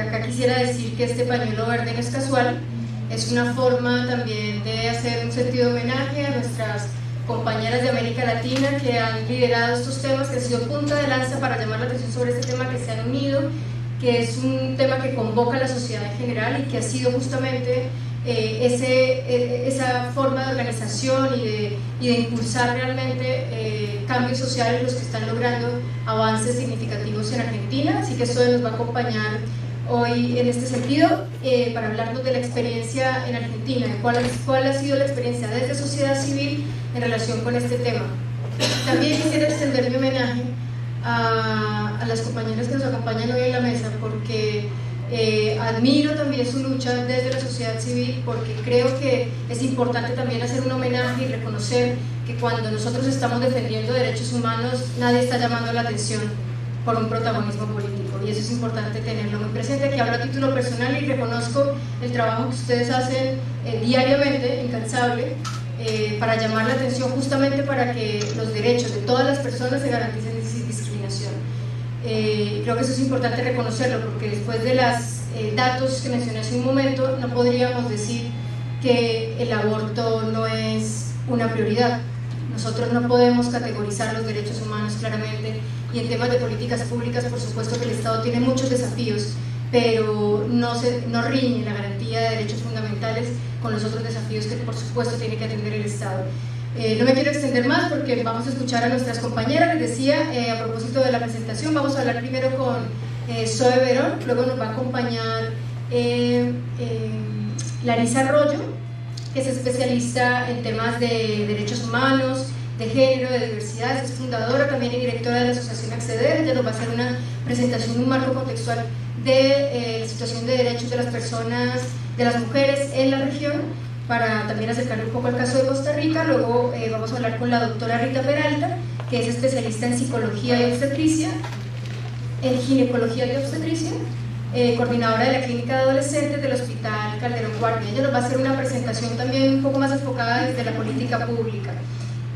acá quisiera decir que este pañuelo verde no es casual, es una forma también de hacer un sentido homenaje a nuestras compañeras de América Latina que han liderado estos temas, que han sido punta de lanza para llamar la atención sobre este tema, que se han unido, que es un tema que convoca a la sociedad en general y que ha sido justamente esa forma de organización y de impulsar realmente cambios sociales los que están logrando avances significativos en Argentina. Así que esto nos va a acompañar hoy en este sentido para hablarnos de la experiencia en Argentina, de cuál ha sido la experiencia desde sociedad civil en relación con este tema. También quisiera extender mi homenaje a las compañeras que nos acompañan hoy en la mesa, porque admiro también su lucha desde la sociedad civil, porque creo que es importante también hacer un homenaje y reconocer que cuando nosotros estamos defendiendo derechos humanos nadie está llamando la atención por un protagonismo político, y eso es importante tenerlo muy presente. Que hablo a título personal y reconozco el trabajo que ustedes hacen diariamente, incansable, para llamar la atención justamente para que los derechos de todas las personas se garanticen sin discriminación. Creo que eso es importante reconocerlo, porque después de los datos que mencioné hace un momento, no podríamos decir que el aborto no es una prioridad. Nosotros no podemos categorizar los derechos humanos claramente, y en temas de políticas públicas por supuesto que el Estado tiene muchos desafíos, pero no riñe la garantía de derechos fundamentales con los otros desafíos que por supuesto tiene que atender el Estado. No me quiero extender más porque vamos a escuchar a nuestras compañeras. Les decía, a propósito de la presentación, vamos a hablar primero con Zoe Verón, luego nos va a acompañar Larisa Arroyo, que es especialista en temas de derechos humanos, de género, de diversidad, es fundadora también y directora de la asociación Acceder. Ella nos va a hacer una presentación, un marco contextual de la situación de derechos de las personas, de las mujeres en la región, para también acercar un poco al caso de Costa Rica. Luego vamos a hablar con la doctora Rita Peralta, que es especialista en psicología y obstetricia, en ginecología y obstetricia, coordinadora de la clínica de adolescentes del Hospital Calderón Guardia. Ella nos va a hacer una presentación también un poco más enfocada desde la política pública.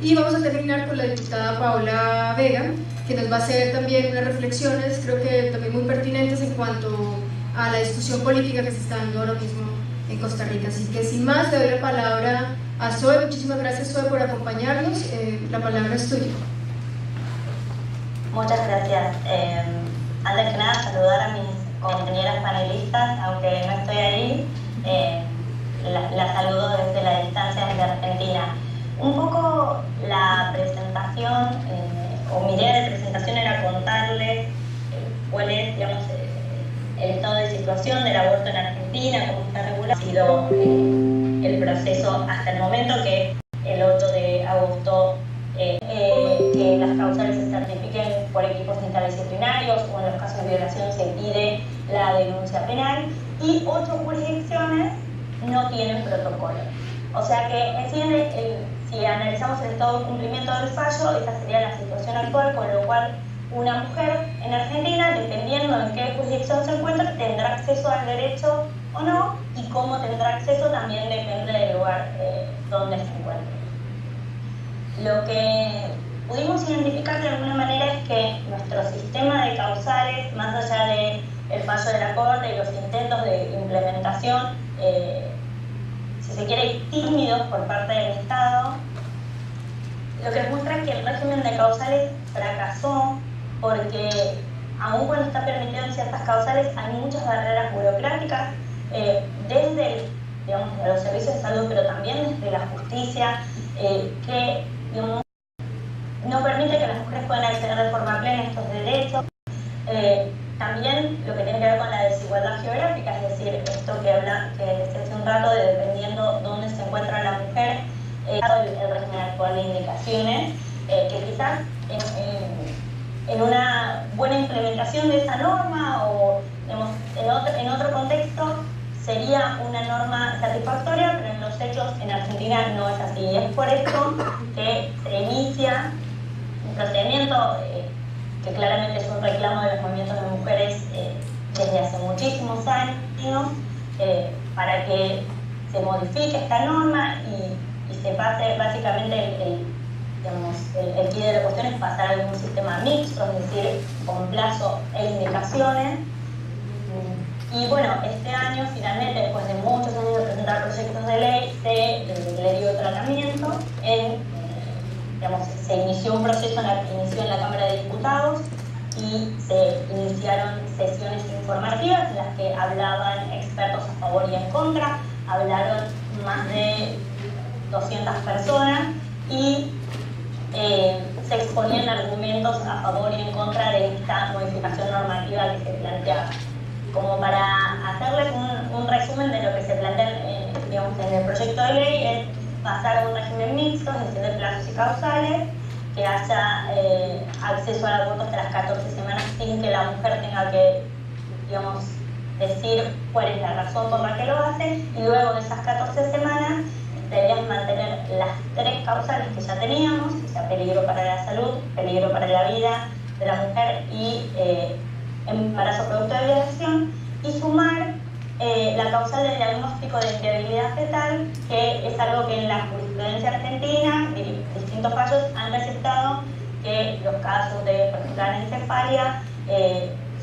Y vamos a terminar con la diputada Paola Vega, que nos va a hacer también unas reflexiones, creo que también muy pertinentes en cuanto a la discusión política que se está dando ahora mismo en Costa Rica. Así que sin más, le doy la palabra a Zoe. Muchísimas gracias, Zoe, por acompañarnos. La palabra es tuya. Muchas gracias. Antes que nada, saludar a mis compañeras panelistas, aunque no estoy ahí. La saludo desde la distancia, desde Argentina. Un poco la presentación, o mi idea de presentación era contarles cuál es, digamos, el estado de situación del aborto en Argentina, cómo está regulado, ha sido el proceso hasta el momento, que el 8 de agosto que las causales se certifiquen por equipos interdisciplinarios, o en los casos de violación se pide la denuncia penal, y 8 jurisdicciones no tienen protocolo. O sea que si analizamos el estado de cumplimiento del fallo, esa sería la situación actual, con lo cual una mujer en Argentina, dependiendo en qué jurisdicción se encuentre, tendrá acceso al derecho o no, y cómo tendrá acceso también depende del lugar donde se encuentre. Lo que pudimos identificar de alguna manera es que nuestro sistema de causales, más allá del fallo de la Corte y los intentos de implementación, si se quiere, tímidos por parte del Estado, lo que muestra es que el régimen de causales fracasó, porque aun cuando está permitido en ciertas causales hay muchas barreras burocráticas, desde los servicios de salud, pero también desde la justicia, que no permite que las mujeres puedan acceder de forma plena a estos derechos. También lo que tiene que ver con la desigualdad geográfica, es decir, esto que decía hace un rato, de dependiendo dónde se encuentra la mujer, el régimen actual de indicaciones, que quizás en una buena implementación de esa norma, o en otro contexto, sería una norma satisfactoria, pero en los hechos en Argentina no es así. Y es por esto que se inicia un procedimiento que claramente es un reclamo de los movimientos de mujeres desde hace muchísimos años, para que se modifique esta norma y se pase básicamente el pie de la cuestión es pasar a algún sistema mixto, es decir, con plazo e indicaciones. Y bueno, este año finalmente, después de muchos años de presentar proyectos de ley, le dio tratamiento. Se inició un proceso en la Cámara de Diputados y se iniciaron sesiones informativas en las que hablaban expertos a favor y en contra, hablaron más de 200 personas y se exponían argumentos a favor y en contra de esta modificación normativa que se planteaba. Como para hacerles un resumen de lo que se plantea en el proyecto de ley, es pasar a un régimen mixto, es decir, de plazos y causales, que haya acceso al aborto hasta las 14 semanas sin que la mujer tenga que, decir cuál es la razón por la que lo hace, y luego de esas 14 semanas deberíamos mantener las 3 causales que ya teníamos, o sea, peligro para la salud, peligro para la vida de la mujer y embarazo producto de violación, y sumar la causal del diagnóstico de inviabilidad fetal, que es algo que en la jurisprudencia argentina, distintos fallos han aceptado que los casos de, por ejemplo, anencefalia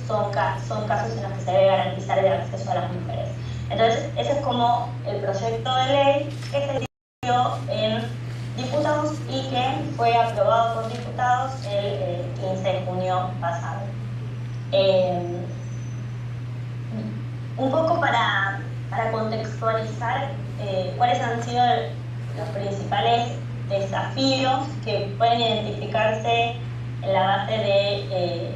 son casos en los que se debe garantizar el acceso a las mujeres. Entonces, ese es como el proyecto de ley que se discutió en diputados y que fue aprobado por diputados el 15 de junio pasado. Un poco para contextualizar cuáles han sido los principales desafíos que pueden identificarse en la base de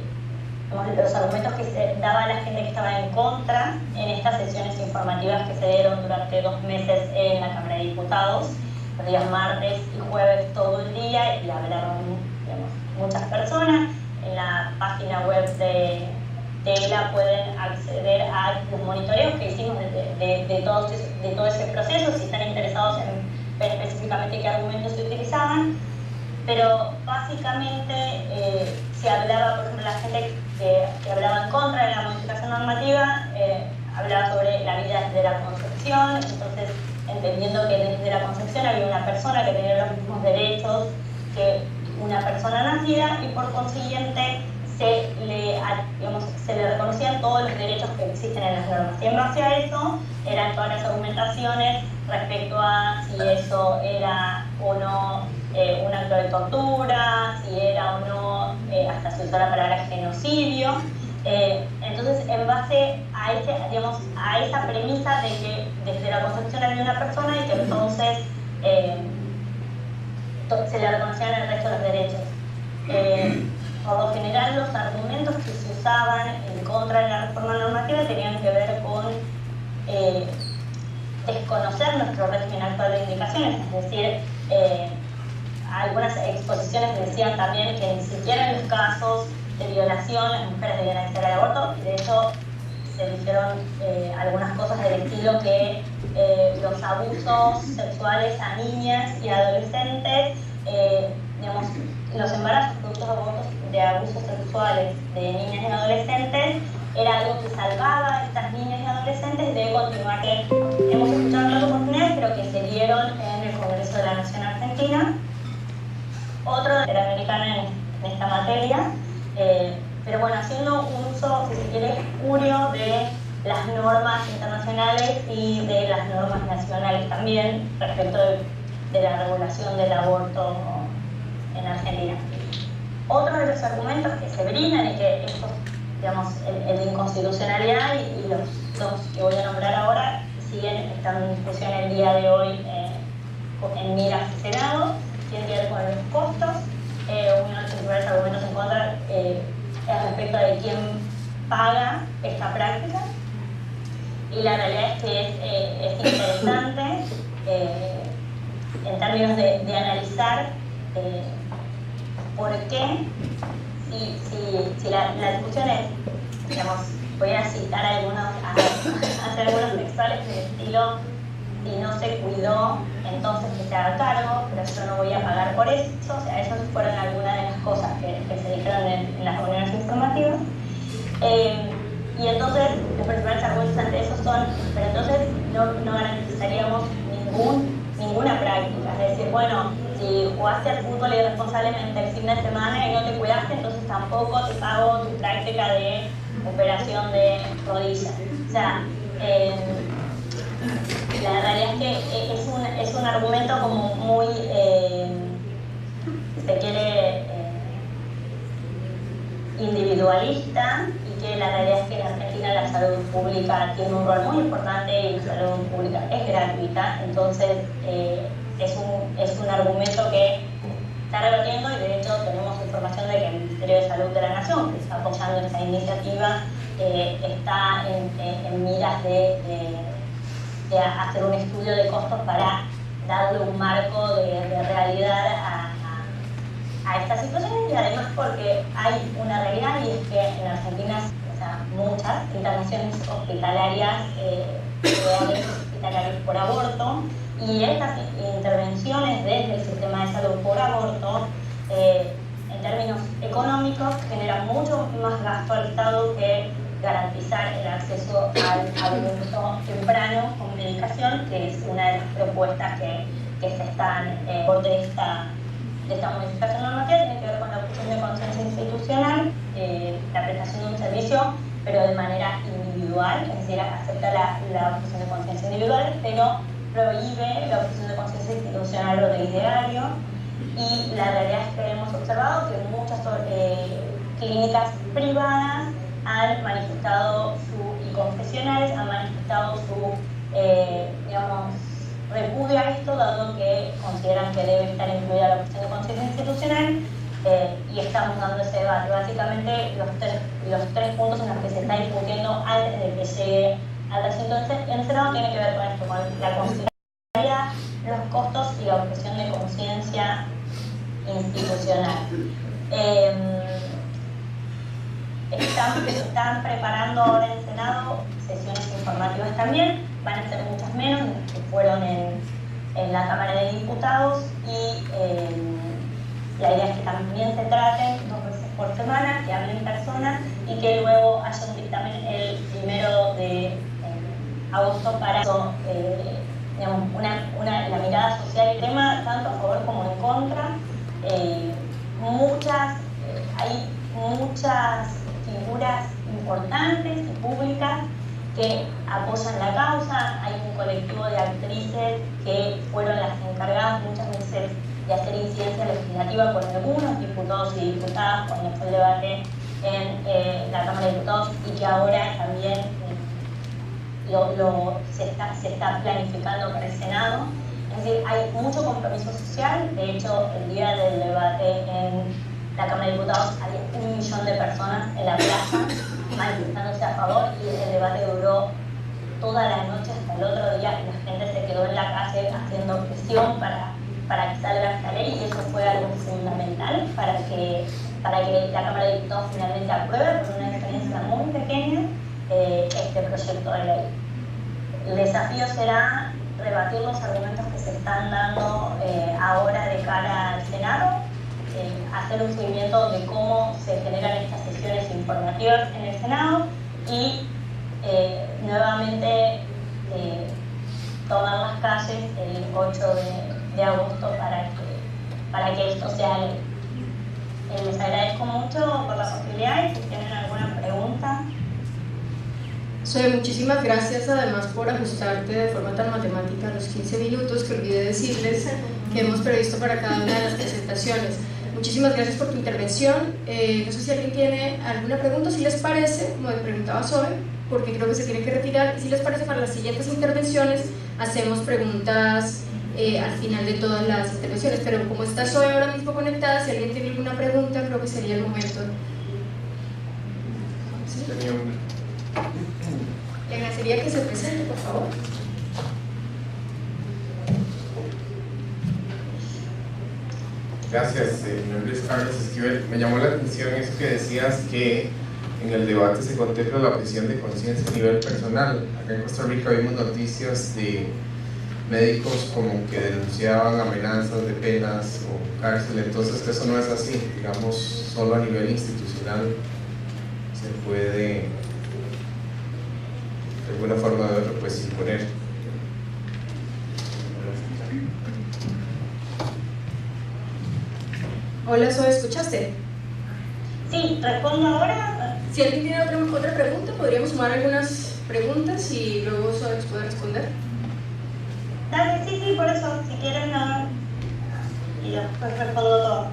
los argumentos que se daba a la gente que estaba en contra en estas sesiones informativas que se dieron durante 2 meses en la Cámara de Diputados, los días martes y jueves todo el día, y hablaron muchas personas. En la página web de ELA pueden acceder a los monitoreos que hicimos de todo ese proceso, si están interesados en ver específicamente qué argumentos se utilizaban. Pero básicamente se hablaba, por ejemplo, la gente que hablaba en contra de la modificación normativa, hablaba sobre la vida desde la concepción, entonces entendiendo que desde la concepción había una persona que tenía los mismos derechos que una persona nacida, y por consiguiente se le reconocían todos los derechos que existen en las normas. Y en base a eso eran todas las argumentaciones respecto a si eso era o no un acto de tortura, si era o no, hasta se usó la palabra genocidio. Entonces, en base a esa premisa de que desde la concepción había una persona y que entonces se le reconocían el resto de los derechos. Por lo general, los argumentos que se usaban en contra de la reforma normativa tenían que ver con desconocer nuestro régimen actual de indicaciones, es decir, algunas exposiciones decían también que ni siquiera en los casos de violación las mujeres debían acceder al aborto, y de hecho se dijeron algunas cosas del estilo que los abusos sexuales a niñas y adolescentes, los embarazos productos de abusos sexuales de niñas y adolescentes era algo que salvaba a estas niñas y adolescentes de continuar, que hemos escuchado en otras oportunidades, pero que se dieron en el Congreso de la Nación Argentina. Otro interamericana en esta materia, pero bueno, haciendo un uso, si se quiere, espurio de las normas internacionales y de las normas nacionales también respecto de la regulación del aborto en Argentina. Otro de los argumentos que se brindan y que estos, el de inconstitucionalidad y los dos que voy a nombrar ahora están en discusión el día de hoy en miras del Senado, tiene que ver con los costos. Uno de los principales argumentos en contra es respecto de quién paga esta práctica, y la realidad es que es interesante en términos de analizar por qué, si la discusión es, voy a citar hacer algunos textuales del estilo: si no se cuidó, entonces que se haga cargo, pero yo no voy a pagar por eso. O sea, esas fueron algunas de las cosas que se dijeron en las reuniones informativas. Y entonces, los principales argumentos ante eso son: pero entonces no garantizaríamos ninguna práctica. Es decir, bueno, si jugaste al fútbol irresponsablemente el fin de semana y no te cuidaste, entonces tampoco te pago tu práctica de operación de rodilla. O sea, la realidad es que es un argumento como muy, si se quiere, individualista, y que la realidad es que en Argentina la salud pública tiene un rol muy importante y la salud pública es gratuita. Entonces es un argumento que está rebatiendo, y de hecho tenemos información de que el Ministerio de Salud de la Nación, que está apoyando esta iniciativa, está en miras de hacer un estudio de costos para darle un marco de realidad a esta situación, y además porque hay una realidad, y es que en Argentina, o sea, muchas internaciones hospitalarias, hospitalarios por aborto, y estas intervenciones desde el sistema de salud por aborto, en términos económicos, generan mucho más gasto al Estado que garantizar el acceso al aborto temprano con medicación, que es una de las propuestas que se están por de esta modificación normativa. Tiene que ver con la objeción de conciencia institucional, la prestación de un servicio, pero de manera individual, es decir, acepta la objeción de conciencia individual, pero prohíbe la objeción de conciencia institucional o de ideario. Y la realidad es que hemos observado que muchas clínicas privadas han manifestado y confesionales han manifestado su, digamos, repudio a esto, dado que consideran que debe estar incluida la cuestión de conciencia institucional, y estamos dando ese debate. Básicamente, los tres puntos en los que se está discutiendo antes de que llegue al recinto del Senado tienen que ver con esto, con la constitucionalidad, los costos y la objeción de conciencia institucional. Están preparando ahora en el Senado sesiones informativas también, van a ser muchas menos que fueron en la Cámara de Diputados, y la idea es que también se traten 2 veces por semana, que hablen personas, y que luego haya un dictamen el 1 de agosto para digamos, la mirada social y tema, tanto a favor como en contra. Hay muchas figuras importantes y públicas que apoyan la causa. Hay un colectivo de actrices que fueron las encargadas muchas veces de hacer incidencia legislativa con algunos diputados y diputadas cuando fue el debate en la Cámara de Diputados, y que ahora también se está planificando para el Senado. Es decir, hay mucho compromiso social. De hecho, el día del debate en la Cámara de Diputados había 1 millón de personas en la plaza manifestándose a favor, y el debate duró toda la noche hasta el otro día, y la gente se quedó en la calle haciendo presión para que salga esta ley, y eso fue algo fundamental para que la Cámara de Diputados finalmente apruebe, por una diferencia muy pequeña, este proyecto de ley. El desafío será rebatir los argumentos que se están dando ahora de cara al Senado, hacer un seguimiento de cómo se generan estas sesiones informativas en el Senado, y nuevamente tomar las calles el 8 de agosto para que esto sea ley. Les agradezco mucho por la posibilidad, y si tienen alguna pregunta. Zoe, muchísimas gracias además por ajustarte de forma tan matemática a los 15 minutos que olvidé decirles que hemos previsto para cada una de las presentaciones. Muchísimas gracias por tu intervención. No sé si alguien tiene alguna pregunta. Si les parece, como me preguntaba Zoe, porque creo que se tiene que retirar, si les parece, para las siguientes intervenciones hacemos preguntas al final de todas las intervenciones, pero como está Zoe ahora mismo conectada, si alguien tiene alguna pregunta, creo que sería el momento. ¿Sí? Le agradecería que se presente, por favor. Gracias, mi nombre es Carlos Esquivel. Me llamó la atención eso que decías, que en el debate se contempla la objeción de conciencia a nivel personal. Acá en Costa Rica vimos noticias de médicos como que denunciaban amenazas de penas o cárcel, entonces eso no es así. Digamos, solo a nivel institucional se puede de alguna forma o de otra pues imponer. Hola Zoe, ¿escuchaste? Sí, respondo ahora. Si alguien tiene otra pregunta, podríamos sumar algunas preguntas y luego Sobex puede responder. Dale, sí, por eso, si quieren, no. Y después respondo todo.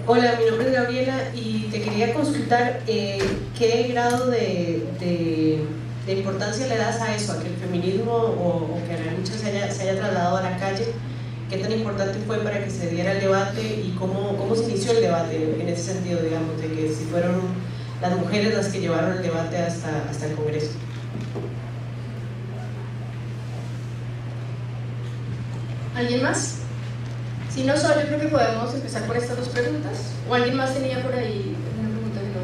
Hola, mi nombre es Gabriela y te quería consultar qué grado de importancia le das a eso, a que el feminismo o que la lucha se haya trasladado a la calle. ¿Qué tan importante fue para que se diera el debate y cómo se inició el debate en ese sentido, digamos, de que si fueron las mujeres las que llevaron el debate hasta el Congreso? ¿Alguien más? Si no, solo yo creo que podemos empezar por estas dos preguntas. ¿O alguien más tenía por ahí una pregunta que no?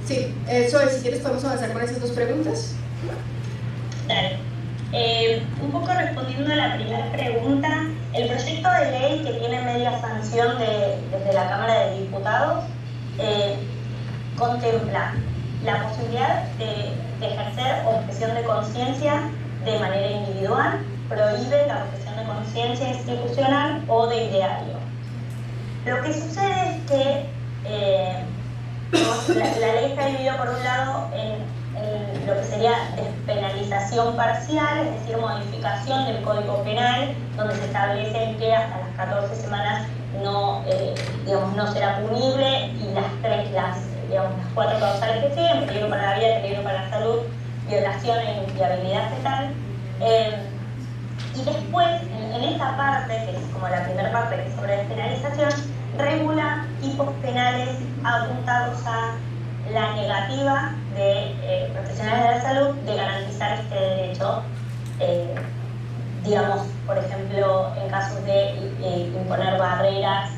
Sí, Zoe, si quieres podemos avanzar con esas dos preguntas. Dale. Un poco respondiendo a la primera pregunta, el proyecto de ley que tiene media sanción desde la Cámara de Diputados contempla la posibilidad de ejercer objeción de conciencia de manera individual, prohíbe la objeción de conciencia institucional o de ideario. Lo que sucede es que la ley está dividida por un lado en lo que sería despenalización parcial, es decir, modificación del Código Penal, donde se establece que hasta las 14 semanas no será punible, y las 4 causales que siguen: peligro para la vida, peligro para la salud, violación e inviabilidad fetal. Y después, en esta parte, que es como la primera parte, que es sobre despenalización, regula tipos penales apuntados a la negativa de profesionales de la salud de garantizar este derecho, por ejemplo, en casos de imponer barreras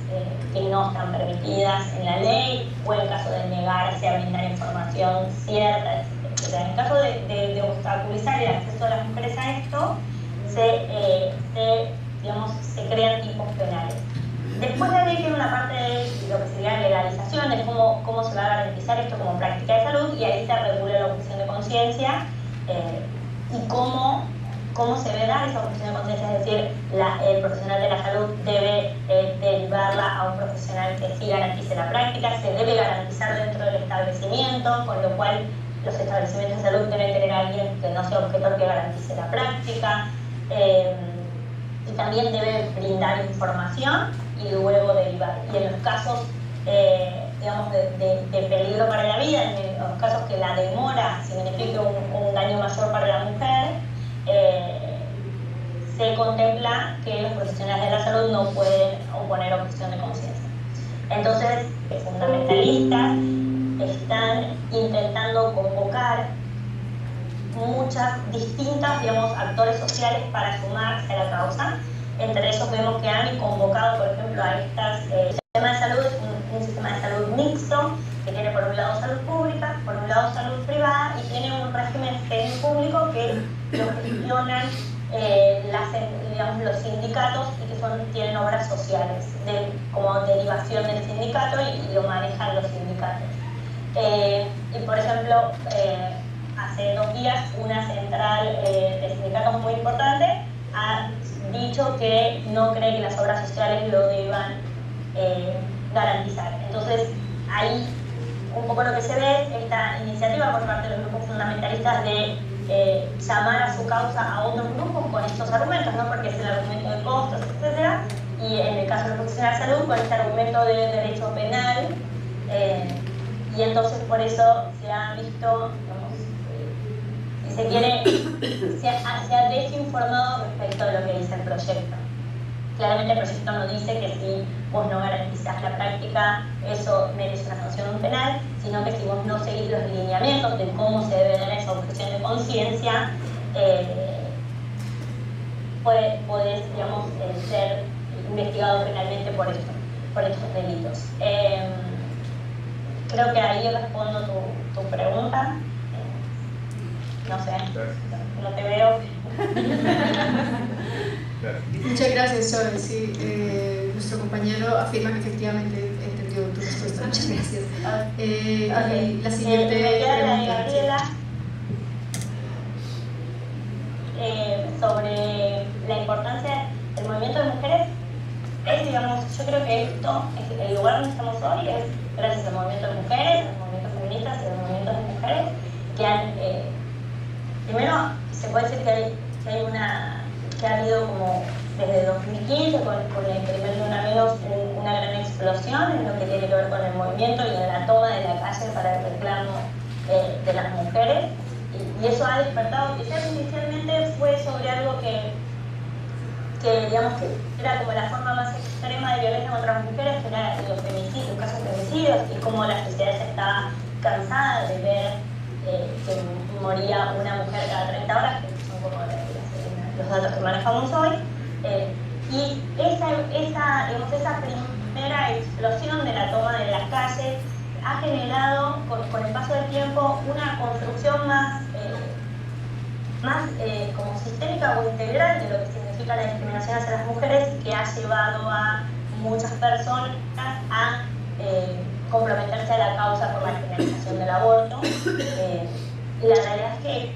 que no están permitidas en la ley, o en caso de negarse a brindar información cierta, etc. En caso de obstaculizar el acceso de las mujeres a esto, se crean tipos penales. Después la ley tiene una parte de lo que sería legalización, de cómo se va a garantizar esto como práctica de salud, y ahí se regula la objeción de conciencia y cómo se debe dar esa objeción de conciencia, es decir, el profesional de la salud debe derivarla a un profesional que sí garantice la práctica, se debe garantizar dentro del establecimiento, con lo cual los establecimientos de salud deben tener a alguien que no sea objetor que garantice la práctica, y también debe brindar información y luego derivar. Y en los casos de peligro para la vida, en los casos que la demora signifique un daño mayor para la mujer, se contempla que los profesionales de la salud no pueden oponer objeción de conciencia. Entonces, los fundamentalistas están intentando convocar muchas distintas, actores sociales para sumarse a la causa. Entre ellos vemos que han convocado, por ejemplo, a estas... el sistema de salud es un sistema de salud mixto, que tiene por un lado salud pública, por un lado salud privada, y tiene un régimen semi-público que lo gestionan los sindicatos, y que tienen obras sociales como derivación del sindicato, y lo manejan los sindicatos. Y por ejemplo, hace 2 días una central de sindicatos muy importante ha dicho que no cree que las obras sociales lo deban garantizar. Entonces, ahí un poco lo que se ve es esta iniciativa por parte de los grupos fundamentalistas de llamar a su causa a otros grupos con estos argumentos, ¿no? Porque es el argumento de costos, etc. Y en el caso de los profesionales de salud, con este argumento de derecho penal, y entonces por eso se ha visto, si se quiere, se ha desinformado respecto de lo que dice el proyecto. Claramente el proyecto no dice que si vos no garantizás la práctica, eso merece una sanción penal, sino que si vos no seguís los lineamientos de cómo se debe dar esa objeción de conciencia, podés ser investigado penalmente por estos delitos. Creo que ahí respondo tu pregunta. No sé, no te veo. Muchas gracias, Zoe. Sí, nuestro compañero afirma que efectivamente entendió tu respuesta. Muchas gracias. Okay. La siguiente me queda la de pregunta. Gabriela sobre la importancia del movimiento de mujeres digamos, yo creo que esto, el lugar donde estamos hoy es gracias al movimiento de mujeres, a los movimientos feministas y a los movimientos de mujeres que han, primero se puede decir que ha habido como desde 2015 con el experimento de una menos una gran explosión en lo que tiene que ver con el movimiento y en la toma de la calle para el reclamo de las mujeres, y eso ha despertado, quizás inicialmente fue sobre algo que digamos que era como la forma más extrema de violencia contra las mujeres, que era los femicidios, los casos de femicidios, y cómo la sociedad ya estaba cansada de ver que moría una mujer cada 30 horas, que son como los datos que manejamos hoy, y esa primera explosión de la toma de las calles ha generado con el paso del tiempo una construcción más como sistémica o integral de lo que significa la discriminación hacia las mujeres, que ha llevado a muchas personas a comprometerse a la causa por la criminalización del aborto. Y la realidad es que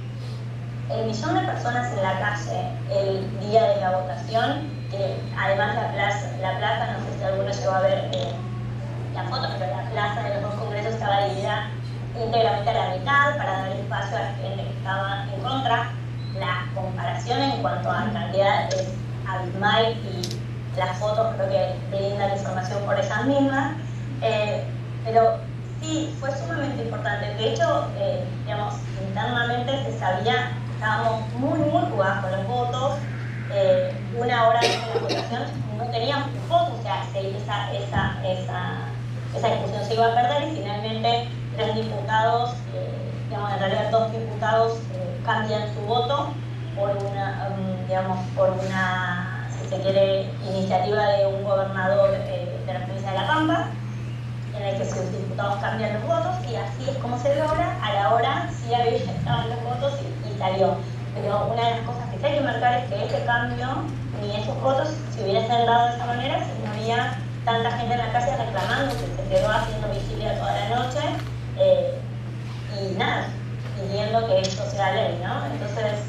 el millón de personas en la calle el día de la votación, además la plaza, no sé si alguno llegó a ver la foto, pero la plaza de los dos congresos estaba dividida íntegramente a la mitad para dar espacio a la gente que estaba en contra. La comparación en cuanto a cantidad es abismal y las fotos creo que brindan información por esas mismas, pero sí, fue sumamente importante. De hecho, digamos, internamente se sabía que estábamos muy jugadas con los votos. Una hora antes de la votación no teníamos votos, o sea, esa discusión se iba a perder, y finalmente 3 diputados, digamos, en realidad 2 diputados cambian su voto por una, si se quiere, iniciativa de un gobernador de la provincia de La Pampa, en el que sus diputados cambian los votos, y así es como se logra. A la hora sí estaban los votos y salió. Pero una de las cosas que hay que marcar es que ese cambio, ni esos votos, si hubiesen dado de esa manera, si no había tanta gente en la calle reclamando, que se quedó haciendo vigilia toda la noche, y nada, pidiendo que esto sea ley, ¿no? Entonces,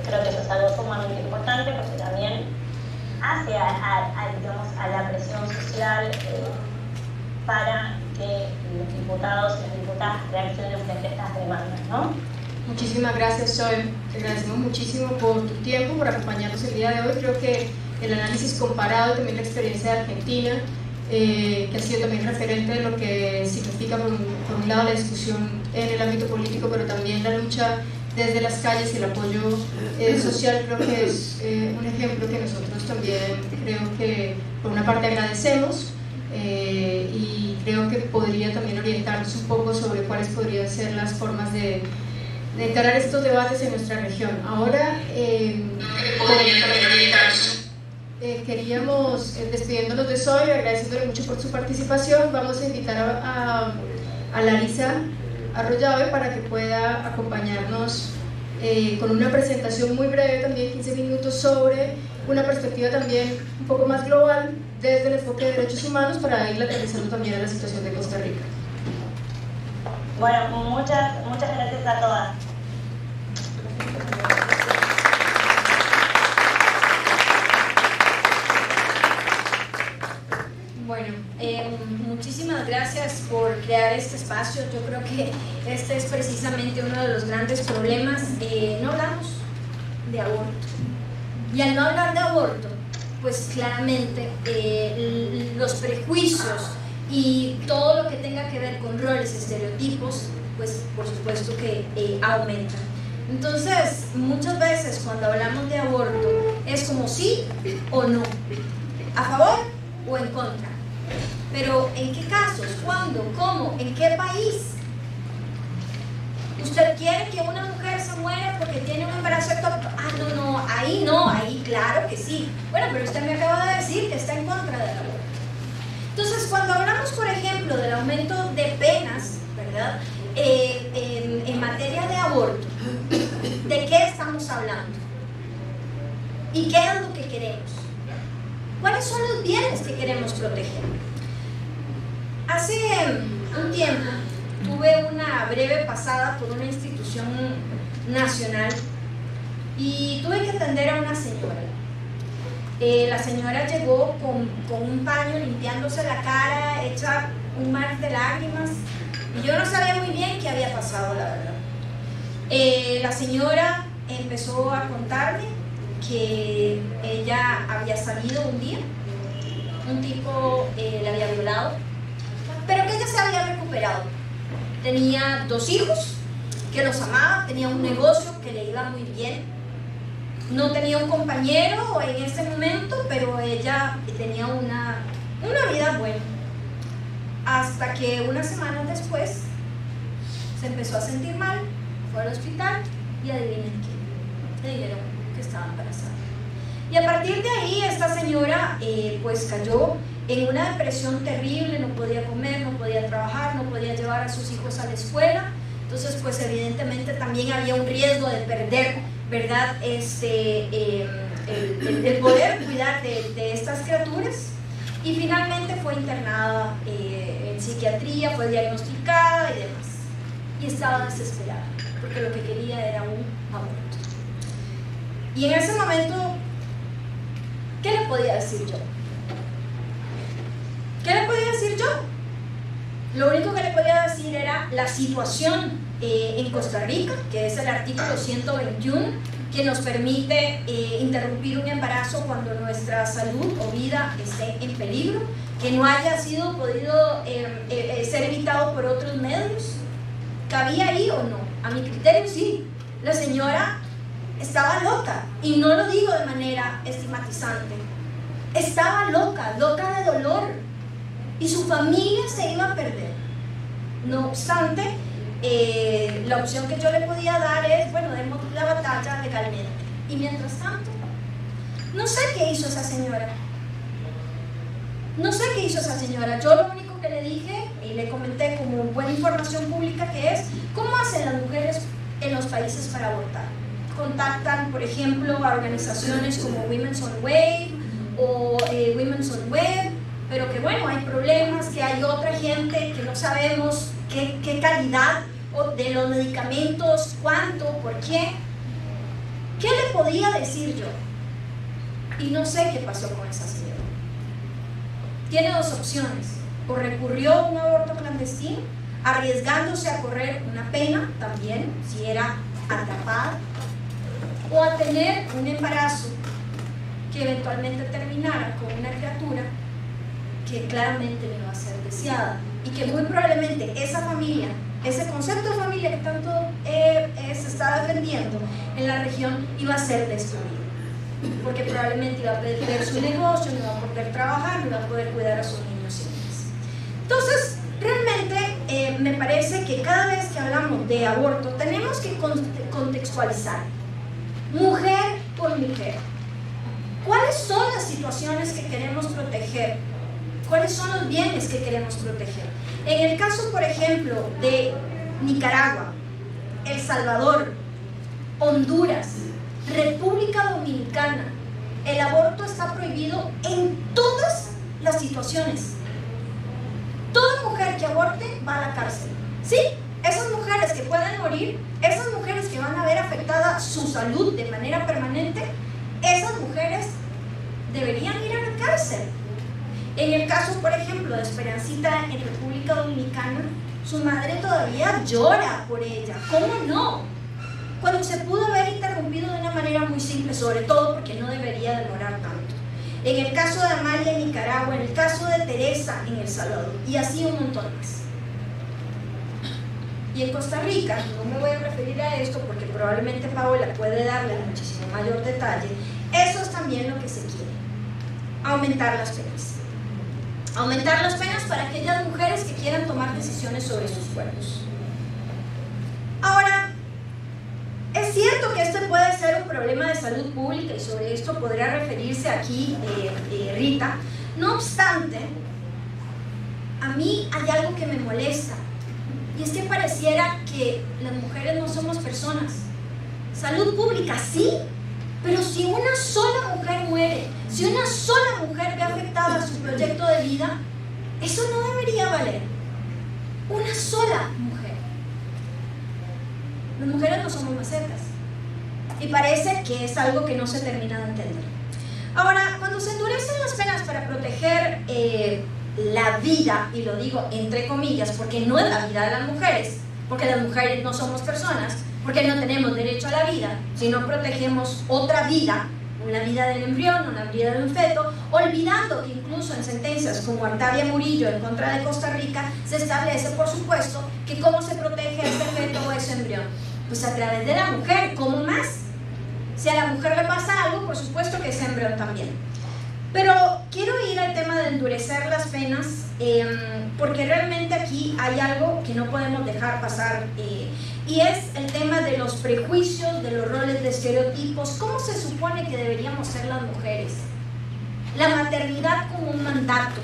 creo que eso es algo sumamente importante, porque también hace a la presión social para que los diputados y las diputadas reaccionen frente a estas demandas, ¿no? Muchísimas gracias, Zoe. Te agradecemos muchísimo por tu tiempo, por acompañarnos el día de hoy. Creo que el análisis comparado, también la experiencia de Argentina, que ha sido también referente de lo que significa por un lado la discusión en el ámbito político, pero también la lucha desde las calles y el apoyo social, creo que es un ejemplo que nosotros también creo que por una parte agradecemos, y creo que podría también orientarnos un poco sobre cuáles podrían ser las formas de encarar estos debates en nuestra región. Ahora queríamos, despidiéndonos de Zoe, agradeciéndole mucho por su participación, vamos a invitar a Larisa Arroyave para que pueda acompañarnos con una presentación muy breve, también 15 minutos, sobre una perspectiva también un poco más global desde el enfoque de derechos humanos, para ir aterrizando también a la situación de Costa Rica. Bueno, muchas gracias a todas. Bueno, muchísimas gracias por crear este espacio. Yo creo que este es precisamente uno de los grandes problemas. No hablamos de aborto. Y al no hablar de aborto, pues claramente los prejuicios y todo lo que tenga que ver con roles, estereotipos, pues por supuesto que aumentan. Entonces, muchas veces cuando hablamos de aborto es como sí o no, a favor o en contra. Pero ¿en qué casos? ¿Cuándo? ¿Cómo? ¿En qué país? ¿Usted quiere que una mujer se muera porque tiene un embarazo ectópico? Ah, no, ahí claro que sí. Bueno, pero usted me acaba de decir que está en contra del aborto. Entonces, cuando hablamos, por ejemplo, del aumento de penas, ¿verdad? En materia de aborto, ¿de qué estamos hablando? ¿Y qué es lo que queremos? ¿Cuáles son los bienes que queremos proteger? Hace un tiempo tuve una breve pasada por una institución nacional y tuve que atender a una señora. La señora llegó con un paño limpiándose la cara, hecha un mar de lágrimas, y yo no sabía muy bien qué había pasado, la verdad. La señora empezó a contarme que ella había salido un día, un tipo le había violado, pero que ella se había recuperado. Tenía 2 hijos, que los amaba, tenía un negocio que le iba muy bien, no tenía un compañero en ese momento, pero ella tenía una vida buena. Hasta que unas semanas después se empezó a sentir mal, fue al hospital y adivinen qué, le dijeron que estaba embarazada. Y a partir de ahí esta señora pues cayó en una depresión terrible, no podía comer, no podía trabajar, no podía llevar a sus hijos a la escuela. Entonces pues evidentemente también había un riesgo de perder, ¿verdad? El poder cuidar de estas criaturas. Y finalmente fue internada en psiquiatría, fue diagnosticada y demás. Y estaba desesperada, porque lo que quería era un aborto. Y en ese momento, ¿qué le podía decir yo? ¿Qué le podía decir yo? Lo único que le podía decir era la situación en Costa Rica, que es el artículo 121, que nos permite interrumpir un embarazo cuando nuestra salud o vida esté en peligro, que no haya sido podido ser evitado por otros medios. ¿Cabía ahí o no? A mi criterio sí. La señora estaba loca, y no lo digo de manera estigmatizante. Estaba loca, loca de dolor, y su familia se iba a perder. No obstante, la opción que yo le podía dar es, bueno, demos la batalla legalmente. Y mientras tanto, no sé qué hizo esa señora. No sé qué hizo esa señora. Yo lo único que le dije, y le comenté como buena información pública que es, ¿cómo hacen las mujeres en los países para abortar? Contactan, por ejemplo, a organizaciones como Women's on Wave o Women's on Web, pero que bueno, hay problemas, que hay otra gente que no sabemos qué calidad de los medicamentos, cuánto, por qué. ¿Qué le podía decir yo? Y no sé qué pasó con esa señora. Tiene 2 opciones: o recurrió a un aborto clandestino, arriesgándose a correr una pena también, si era atrapada, o a tener un embarazo que eventualmente terminara con una criatura que claramente no iba a ser deseada, y que muy probablemente esa familia, ese concepto de familia que tanto se está defendiendo en la región, iba a ser destruido, porque probablemente iba a perder su negocio, no iba a poder trabajar, no iba a poder cuidar a sus niños y niñas. Entonces, realmente me parece que cada vez que hablamos de aborto tenemos que contextualizar, mujer por mujer. ¿Cuáles son las situaciones que queremos proteger? ¿Cuáles son los bienes que queremos proteger? En el caso, por ejemplo, de Nicaragua, El Salvador, Honduras, República Dominicana, el aborto está prohibido en todas las situaciones. Toda mujer que aborte va a la cárcel. Sí, esas mujeres que pueden morir, esas mujeres que van a ver afectada su salud de manera permanente, esas mujeres deberían ir a la cárcel. En el caso, por ejemplo, de Esperancita en República Dominicana, su madre todavía llora por ella. ¿Cómo no? Cuando se pudo haber interrumpido de una manera muy simple, sobre todo porque no debería demorar tanto. En el caso de Amalia en Nicaragua, en el caso de Teresa en El Salvador, y así un montón más. Y en Costa Rica, no me voy a referir a esto porque probablemente Paola puede darle muchísimo mayor detalle, eso es también lo que se quiere: aumentar las penas. Aumentar las penas para aquellas mujeres que quieran tomar decisiones sobre sus cuerpos. Ahora, es cierto que este puede ser un problema de salud pública, y sobre esto podría referirse aquí Rita. No obstante, a mí hay algo que me molesta, y es que pareciera que las mujeres no somos personas. Salud pública, sí, pero si una sola mujer muere, si una sola mujer ve afectada su proyecto de vida, eso no debería valer. Una sola mujer. Las mujeres no somos macetas, y parece que es algo que no se termina de entender. Ahora, cuando se endurecen las penas para proteger la vida, y lo digo entre comillas, porque no es la vida de las mujeres, porque las mujeres no somos personas, porque no tenemos derecho a la vida, sino protegemos otra vida, una vida del embrión, una vida de un feto, olvidando que incluso en sentencias como Artavia Murillo en contra de Costa Rica se establece, por supuesto, que cómo se protege a ese feto o a ese embrión. Pues a través de la mujer, ¿cómo más? Si a la mujer le pasa algo, por supuesto que ese embrión también. Pero quiero ir al tema de endurecer las penas, porque realmente aquí hay algo que no podemos dejar pasar, y es el tema de los prejuicios, de los roles, de estereotipos. ¿Cómo se supone que deberíamos ser las mujeres? La maternidad como un mandato.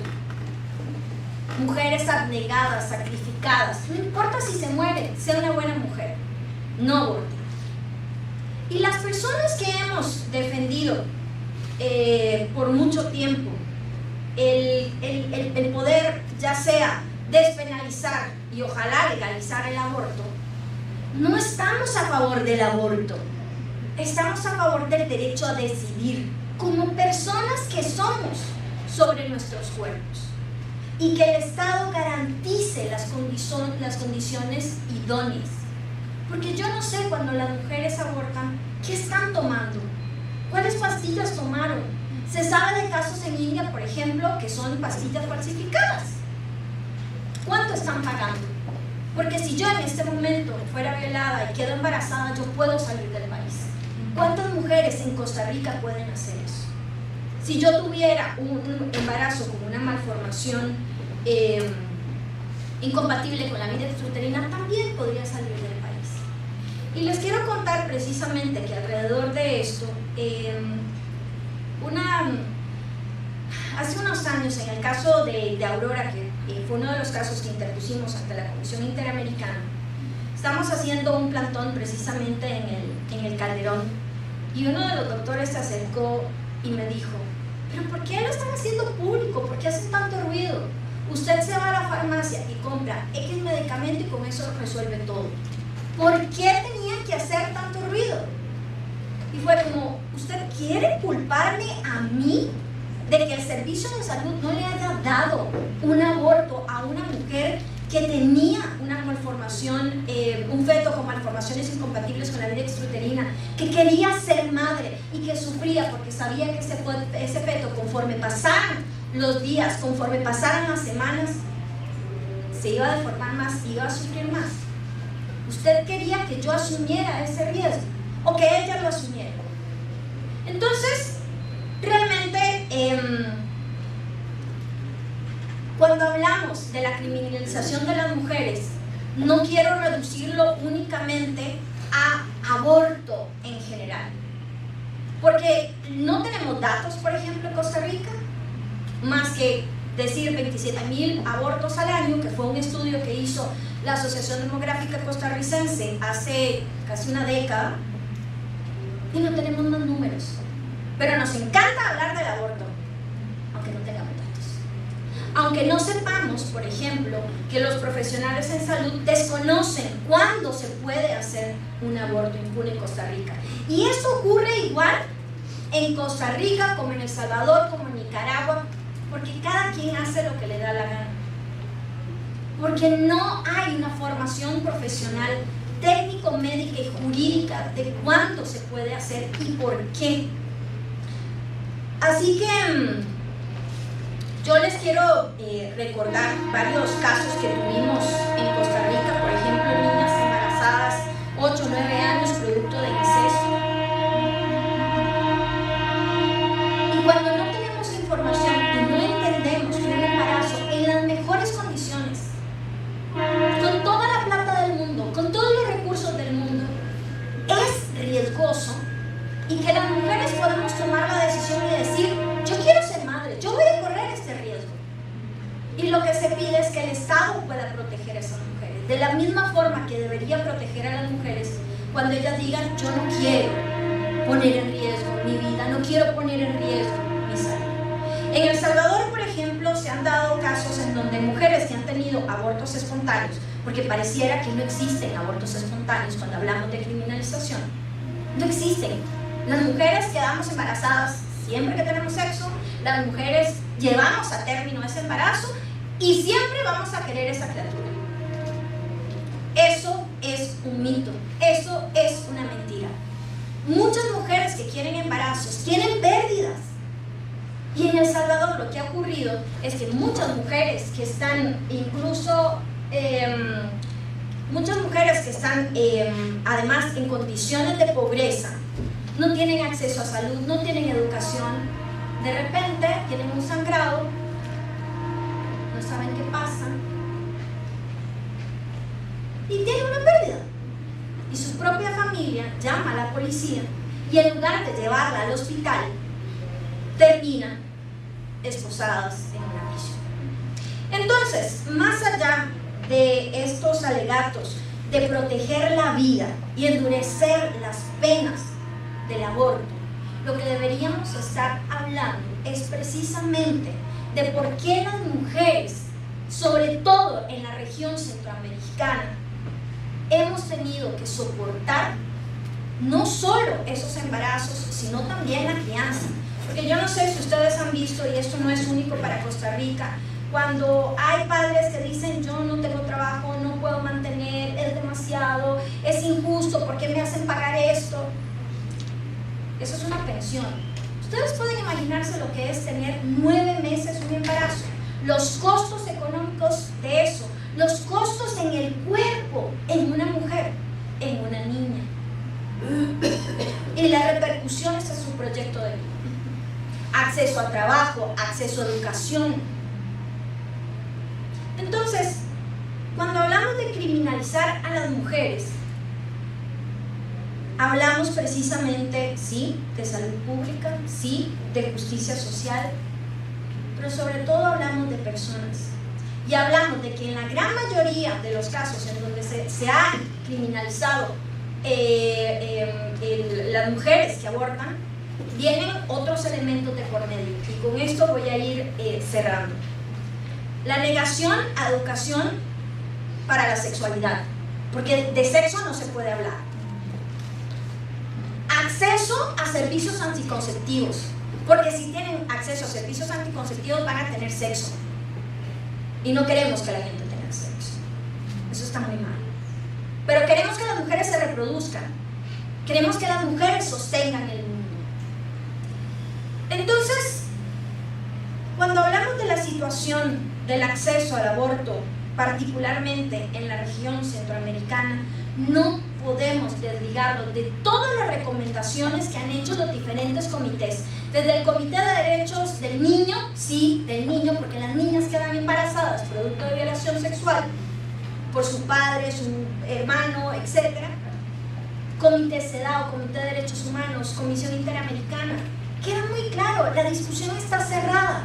Mujeres abnegadas, sacrificadas. No importa si se muere, sea una buena mujer. No aborte. Y las personas que hemos defendido por mucho tiempo el poder, ya sea despenalizar y ojalá legalizar el aborto, no estamos a favor del aborto, estamos a favor del derecho a decidir como personas que somos sobre nuestros cuerpos, y que el Estado garantice las condiciones idóneas. Porque yo no sé, cuando las mujeres abortan, ¿qué están tomando? ¿Cuáles pastillas tomaron? Se sabe de casos en India, por ejemplo, que son pastillas falsificadas. ¿Cuánto están pagando? Porque si yo en este momento fuera violada y quedo embarazada, yo puedo salir del país. ¿Cuántas mujeres en Costa Rica pueden hacer eso? Si yo tuviera un embarazo con una malformación incompatible con la vida extrauterina, también podría salir del país. Y les quiero contar precisamente que alrededor de esto, hace unos años, en el caso de Aurora, que fue uno de los casos que interpusimos ante la Comisión Interamericana, estamos haciendo un plantón precisamente en el Calderón, y uno de los doctores se acercó y me dijo: ¿pero por qué lo están haciendo público? ¿Por qué hacen tanto ruido? Usted se va a la farmacia y compra X medicamento y con eso resuelve todo. ¿Por qué tenía que hacer tanto ruido? Y fue como: ¿usted quiere culparme a mí de que el servicio de salud no le haya dado un aborto a una mujer que tenía una malformación, un feto con malformaciones incompatibles con la vida extrauterina, que quería ser madre y que sufría porque sabía que ese feto, conforme pasaran los días, conforme pasaran las semanas, se iba a deformar más, iba a sufrir más? ¿Usted quería que yo asumiera ese riesgo o que ella lo asumiera? Entonces, realmente, cuando hablamos de la criminalización de las mujeres, no quiero reducirlo únicamente a aborto en general, porque no tenemos datos, por ejemplo, en Costa Rica, más que decir 27,000 abortos al año, que fue un estudio que hizo la Asociación Demográfica Costarricense hace casi una década, y no tenemos más números. Pero nos encanta hablar del aborto, aunque no tengamos datos. Aunque no sepamos, por ejemplo, que los profesionales en salud desconocen cuándo se puede hacer un aborto impune en Costa Rica. Y esto ocurre igual en Costa Rica como en El Salvador, como en Nicaragua, porque cada quien hace lo que le da la gana. Porque no hay una formación profesional, técnico, médica y jurídica de cuándo se puede hacer y por qué. Así que yo les quiero recordar varios casos que tuvimos en Costa Rica, por ejemplo, niñas embarazadas 8 o 9 años producto de incesto. Y cuando no tenemos información y no entendemos que un embarazo en las mejores condiciones, con toda la plata del mundo, con todos los recursos del mundo, es riesgoso, y que las mujeres podemos tomar la decisión y decir: yo quiero ser madre, yo voy a correr este riesgo. Y lo que se pide es que el Estado pueda proteger a esas mujeres, de la misma forma que debería proteger a las mujeres cuando ellas digan: yo no quiero poner en riesgo mi vida, no quiero poner en riesgo mi salud. En El Salvador, por ejemplo, se han dado casos en donde mujeres que han tenido abortos espontáneos, porque pareciera que no existen abortos espontáneos cuando hablamos de criminalización, no existen. Las mujeres quedamos embarazadas 100%, siempre que tenemos sexo, las mujeres llevamos a término ese embarazo y siempre vamos a querer esa criatura. Eso es un mito, eso es una mentira. Muchas mujeres que quieren embarazos tienen pérdidas. Y en El Salvador lo que ha ocurrido es que muchas mujeres que están incluso, además en condiciones de pobreza, no tienen acceso a salud, no tienen educación, de repente tienen un sangrado, no saben qué pasa y tienen una pérdida. Y su propia familia llama a la policía y en lugar de llevarla al hospital, terminan esposadas en una prisión. Entonces, más allá de estos alegatos de proteger la vida y endurecer las penas del aborto, lo que deberíamos estar hablando es precisamente de por qué las mujeres, sobre todo en la región centroamericana, hemos tenido que soportar no solo esos embarazos, sino también la crianza. Porque yo no sé si ustedes han visto, y esto no es único para Costa Rica, cuando hay padres que dicen yo no tengo trabajo, no puedo mantener, es demasiado, es injusto, ¿por qué me hacen pagar esto? Eso es una pensión. Ustedes pueden imaginarse lo que es tener 9 meses un embarazo, los costos económicos de eso, los costos en el cuerpo, en una mujer, en una niña, y las repercusiones en su proyecto de vida. Acceso a trabajo, acceso a educación. Entonces, cuando hablamos de criminalizar a las mujeres, hablamos precisamente, sí, de salud pública, sí, de justicia social, pero sobre todo hablamos de personas. Y hablamos de que en la gran mayoría de los casos en donde se ha criminalizado las mujeres que abortan, vienen otros elementos de por medio. Y con esto voy a ir cerrando. La negación a educación para la sexualidad, porque de sexo no se puede hablar. Acceso a servicios anticonceptivos, porque si tienen acceso a servicios anticonceptivos van a tener sexo. Y no queremos que la gente tenga sexo. Eso está muy mal. Pero queremos que las mujeres se reproduzcan. Queremos que las mujeres sostengan el mundo. Entonces, cuando hablamos de la situación del acceso al aborto, particularmente en la región centroamericana, no podemos desligarlo de todas las recomendaciones que han hecho los diferentes comités. Desde el Comité de Derechos del Niño, sí, del niño, porque las niñas quedan embarazadas producto de violación sexual por su padre, su hermano, etc. Comité CEDAW, Comité de Derechos Humanos, Comisión Interamericana. Queda muy claro, la discusión está cerrada.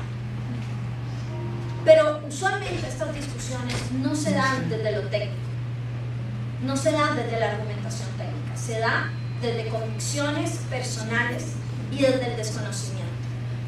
Pero usualmente estas discusiones no se dan desde lo técnico, no se dan desde la argumentación técnica, se da desde convicciones personales y desde el desconocimiento.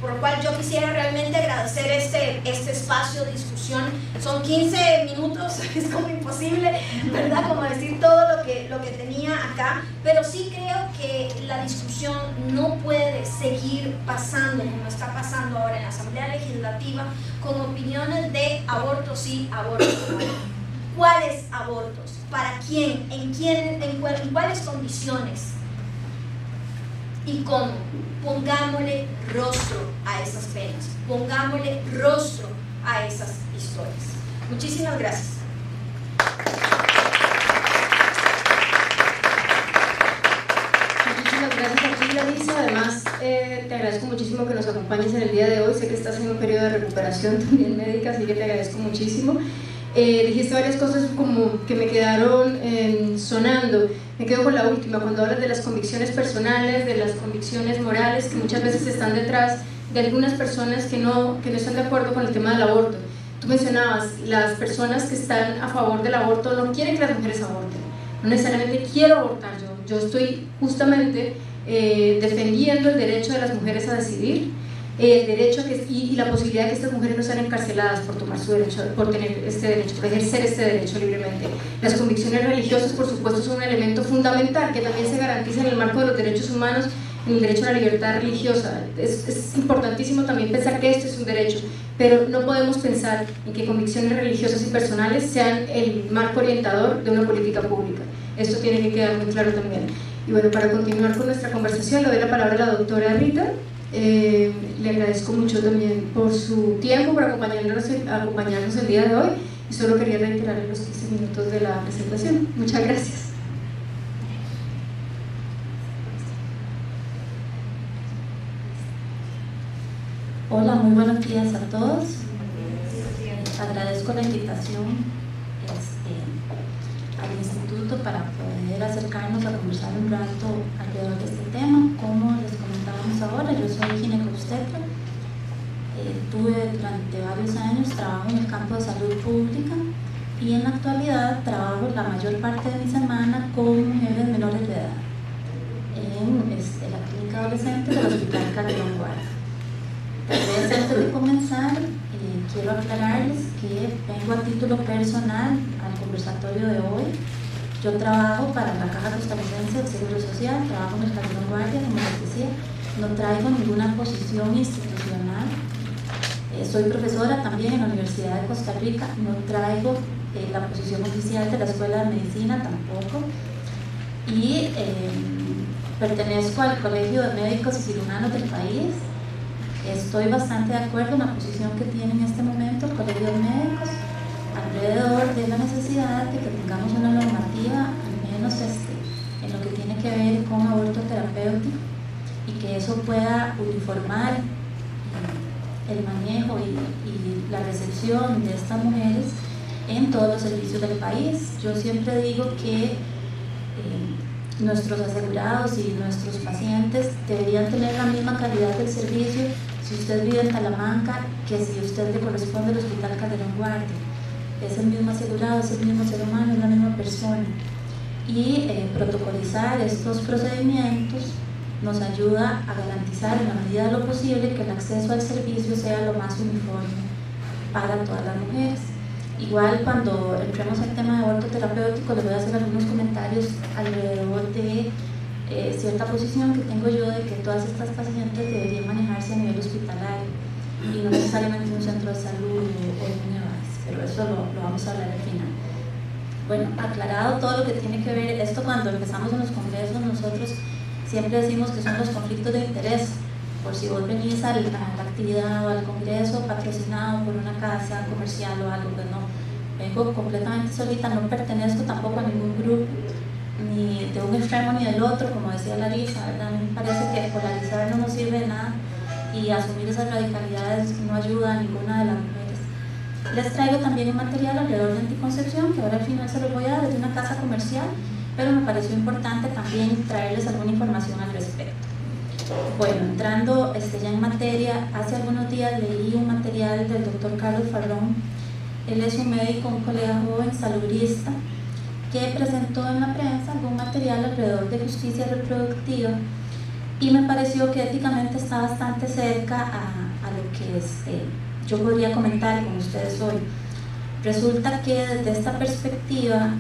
Por lo cual yo quisiera realmente agradecer este espacio de discusión. Son 15 minutos, es como imposible, ¿verdad? Como decir todo lo que tenía acá, pero sí creo que la discusión no puede seguir pasando como está pasando ahora en la Asamblea Legislativa, con opiniones de aborto sí, aborto no. ¿Cuáles abortos? ¿Para quién? ¿En cuáles condiciones? ¿Y cómo? Pongámosle rostro a esas penas, pongámosle rostro a esas historias. Muchísimas gracias. Muchísimas gracias a ti, Larissa. Además, te agradezco muchísimo que nos acompañes en el día de hoy. Sé que estás en un periodo de recuperación también médica, así que te agradezco muchísimo. Dijiste varias cosas como que me quedaron sonando. Me quedo con la última, cuando hablas de las convicciones personales, de las convicciones morales que muchas veces están detrás de algunas personas que no están de acuerdo con el tema del aborto. Tú mencionabas, las personas que están a favor del aborto no quieren que las mujeres aborten, no necesariamente quiero abortar yo estoy justamente defendiendo el derecho de las mujeres a decidir, el derecho y la posibilidad de que estas mujeres no sean encarceladas por tomar su derecho, por tener este derecho, por ejercer este derecho libremente. Las convicciones religiosas, por supuesto, son un elemento fundamental que también se garantiza en el marco de los derechos humanos en el derecho a la libertad religiosa. Es importantísimo también pensar que esto es un derecho, pero no podemos pensar en que convicciones religiosas y personales sean el marco orientador de una política pública. Esto tiene que quedar muy claro también. Y bueno, para continuar con nuestra conversación, le doy la palabra a la doctora Rita. Le agradezco mucho también por su tiempo, por acompañarnos el día de hoy, y solo quería reiterar los 15 minutos de la presentación. Muchas gracias. Hola, muy buenos días a todos. Agradezco la invitación al instituto para poder acercarnos a conversar un rato alrededor de este tema. Como les comentábamos ahora, yo soy ginecobstetra. Tuve durante varios años trabajo en el campo de salud pública y en la actualidad trabajo la mayor parte de mi semana con mujeres menores de edad en la clínica adolescente del Hospital Calderón Guardia. Tal vez antes de comenzar, quiero aclararles que vengo a título personal al conversatorio de hoy. Yo trabajo para la Caja Costarricense del Seguro Social, trabajo en el Calderón Guardia, como les decía, no traigo ninguna posición institucional. Soy profesora también en la Universidad de Costa Rica, no traigo la posición oficial de la Escuela de Medicina tampoco, y pertenezco al Colegio de Médicos y Cirujanos del país. Estoy bastante de acuerdo en la posición que tiene en este momento el Colegio de Médicos alrededor de la necesidad de que tengamos una normativa, al menos en lo que tiene que ver con aborto terapéutico, y que eso pueda uniformar el manejo y la recepción de estas mujeres en todos los servicios del país. Yo siempre digo que nuestros asegurados y nuestros pacientes deberían tener la misma calidad del servicio si usted vive en Talamanca que si usted le corresponde al Hospital Calderón Guardia. Es el mismo asegurado, es el mismo ser humano, es la misma persona. Y protocolizar estos procedimientos nos ayuda a garantizar en la medida de lo posible que el acceso al servicio sea lo más uniforme para todas las mujeres. Igual cuando entremos al tema de aborto terapéutico les voy a hacer algunos comentarios alrededor de cierta posición que tengo yo de que todas estas pacientes deberían manejarse a nivel hospitalario y no necesariamente en un centro de salud o en un EVAIS, pero eso lo vamos a hablar al final. Bueno, aclarado todo lo que tiene que ver esto, cuando empezamos en los congresos nosotros siempre decimos que son los conflictos de interés. Por si vos venís a la actividad o al congreso patrocinado por una casa comercial o algo, pues no, vengo completamente solita, no pertenezco tampoco a ningún grupo, ni de un extremo ni del otro, como decía Larisa, ¿verdad? A mí me parece que polarizar no nos sirve de nada y asumir esas radicalidades no ayuda a ninguna de las mujeres. Les traigo también un material alrededor de anticoncepción, que ahora al final se los voy a dar desde una casa comercial, pero me pareció importante también traerles alguna información al respecto. Bueno, entrando ya en materia, hace algunos días leí un material del doctor Carlos Farrón. Él es un médico, un colega joven, salubrista, que presentó en la prensa algún material alrededor de justicia reproductiva y me pareció que éticamente está bastante cerca a lo que yo podría comentar con ustedes hoy. Resulta que desde esta perspectiva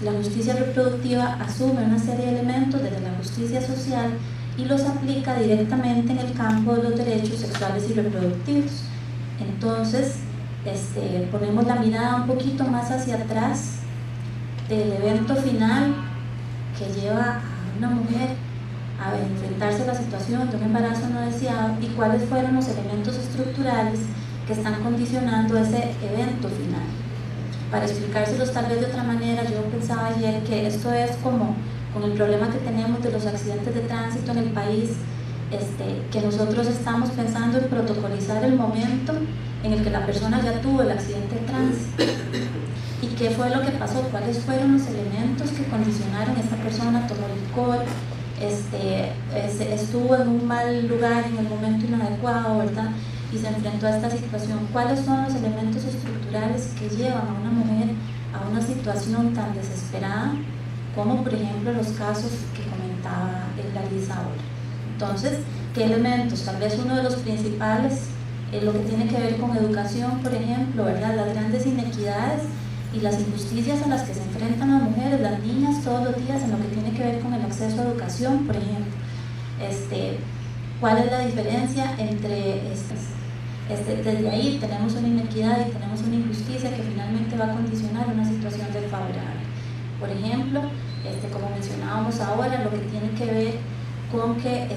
la justicia reproductiva asume una serie de elementos desde la justicia social y los aplica directamente en el campo de los derechos sexuales y reproductivos. Entonces, ponemos la mirada un poquito más hacia atrás del evento final que lleva a una mujer a enfrentarse a la situación de un embarazo no deseado y cuáles fueron los elementos estructurales que están condicionando ese evento final. Para explicárselos tal vez de otra manera, yo pensaba ayer que esto es como con el problema que tenemos de los accidentes de tránsito en el país, que nosotros estamos pensando en protocolizar el momento en el que la persona ya tuvo el accidente de tránsito. ¿Y qué fue lo que pasó? ¿Cuáles fueron los elementos que condicionaron a esta persona? Tomó licor, estuvo en un mal lugar en el momento inadecuado, ¿verdad? Y se enfrentó a esta situación. ¿Cuáles son los elementos estructurales que llevan a una mujer a una situación tan desesperada como por ejemplo los casos que comentaba Larisa ahora? Entonces, ¿qué elementos? Tal vez uno de los principales es lo que tiene que ver con educación, por ejemplo, ¿verdad? Las grandes inequidades y las injusticias a las que se enfrentan las mujeres, las niñas todos los días en lo que tiene que ver con el acceso a educación, por ejemplo. ¿Cuál es la diferencia entre desde ahí tenemos una inequidad y tenemos una injusticia que finalmente va a condicionar una situación desfavorable? Por ejemplo, como mencionábamos ahora, lo que tiene que ver con que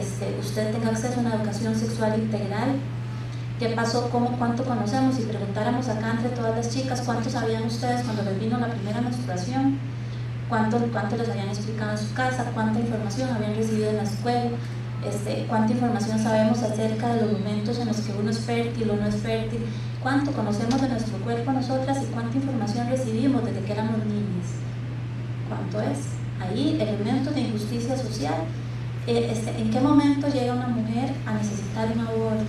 usted tenga acceso a una educación sexual integral. ¿Qué pasó? ¿Cuánto conocemos? Si preguntáramos acá entre todas las chicas, ¿cuánto sabían ustedes cuando les vino la primera menstruación? ¿Cuánto les habían explicado en su casa? ¿Cuánta información habían recibido en la escuela? ¿Cuánta información sabemos acerca de los momentos en los que uno es fértil o no es fértil? ¿Cuánto conocemos de nuestro cuerpo nosotras y cuánta información recibimos desde que éramos niñas? ¿Cuánto es? Ahí, elementos de injusticia social. ¿En qué momento llega una mujer a necesitar un aborto?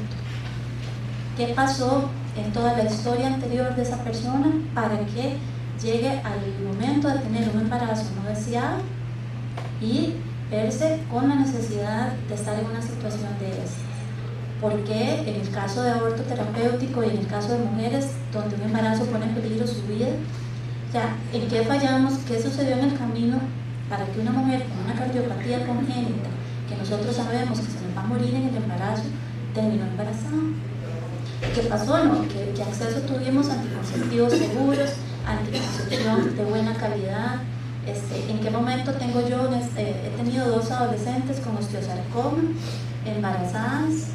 ¿Qué pasó en toda la historia anterior de esa persona para que llegue al momento de tener un embarazo no deseado y verse con la necesidad de estar en una situación de estas? Porque en el caso de aborto terapéutico y en el caso de mujeres donde un embarazo pone en peligro su vida, o sea, ¿en qué fallamos? ¿Qué sucedió en el camino para que una mujer con una cardiopatía congénita, que nosotros sabemos que se nos va a morir en el embarazo, terminó embarazada? ¿Qué pasó? ¿No? ¿Qué acceso tuvimos a anticonceptivos seguros, anticoncepción de buena calidad? ¿En qué momento tengo yo? He tenido 2 adolescentes con osteosarcoma, embarazadas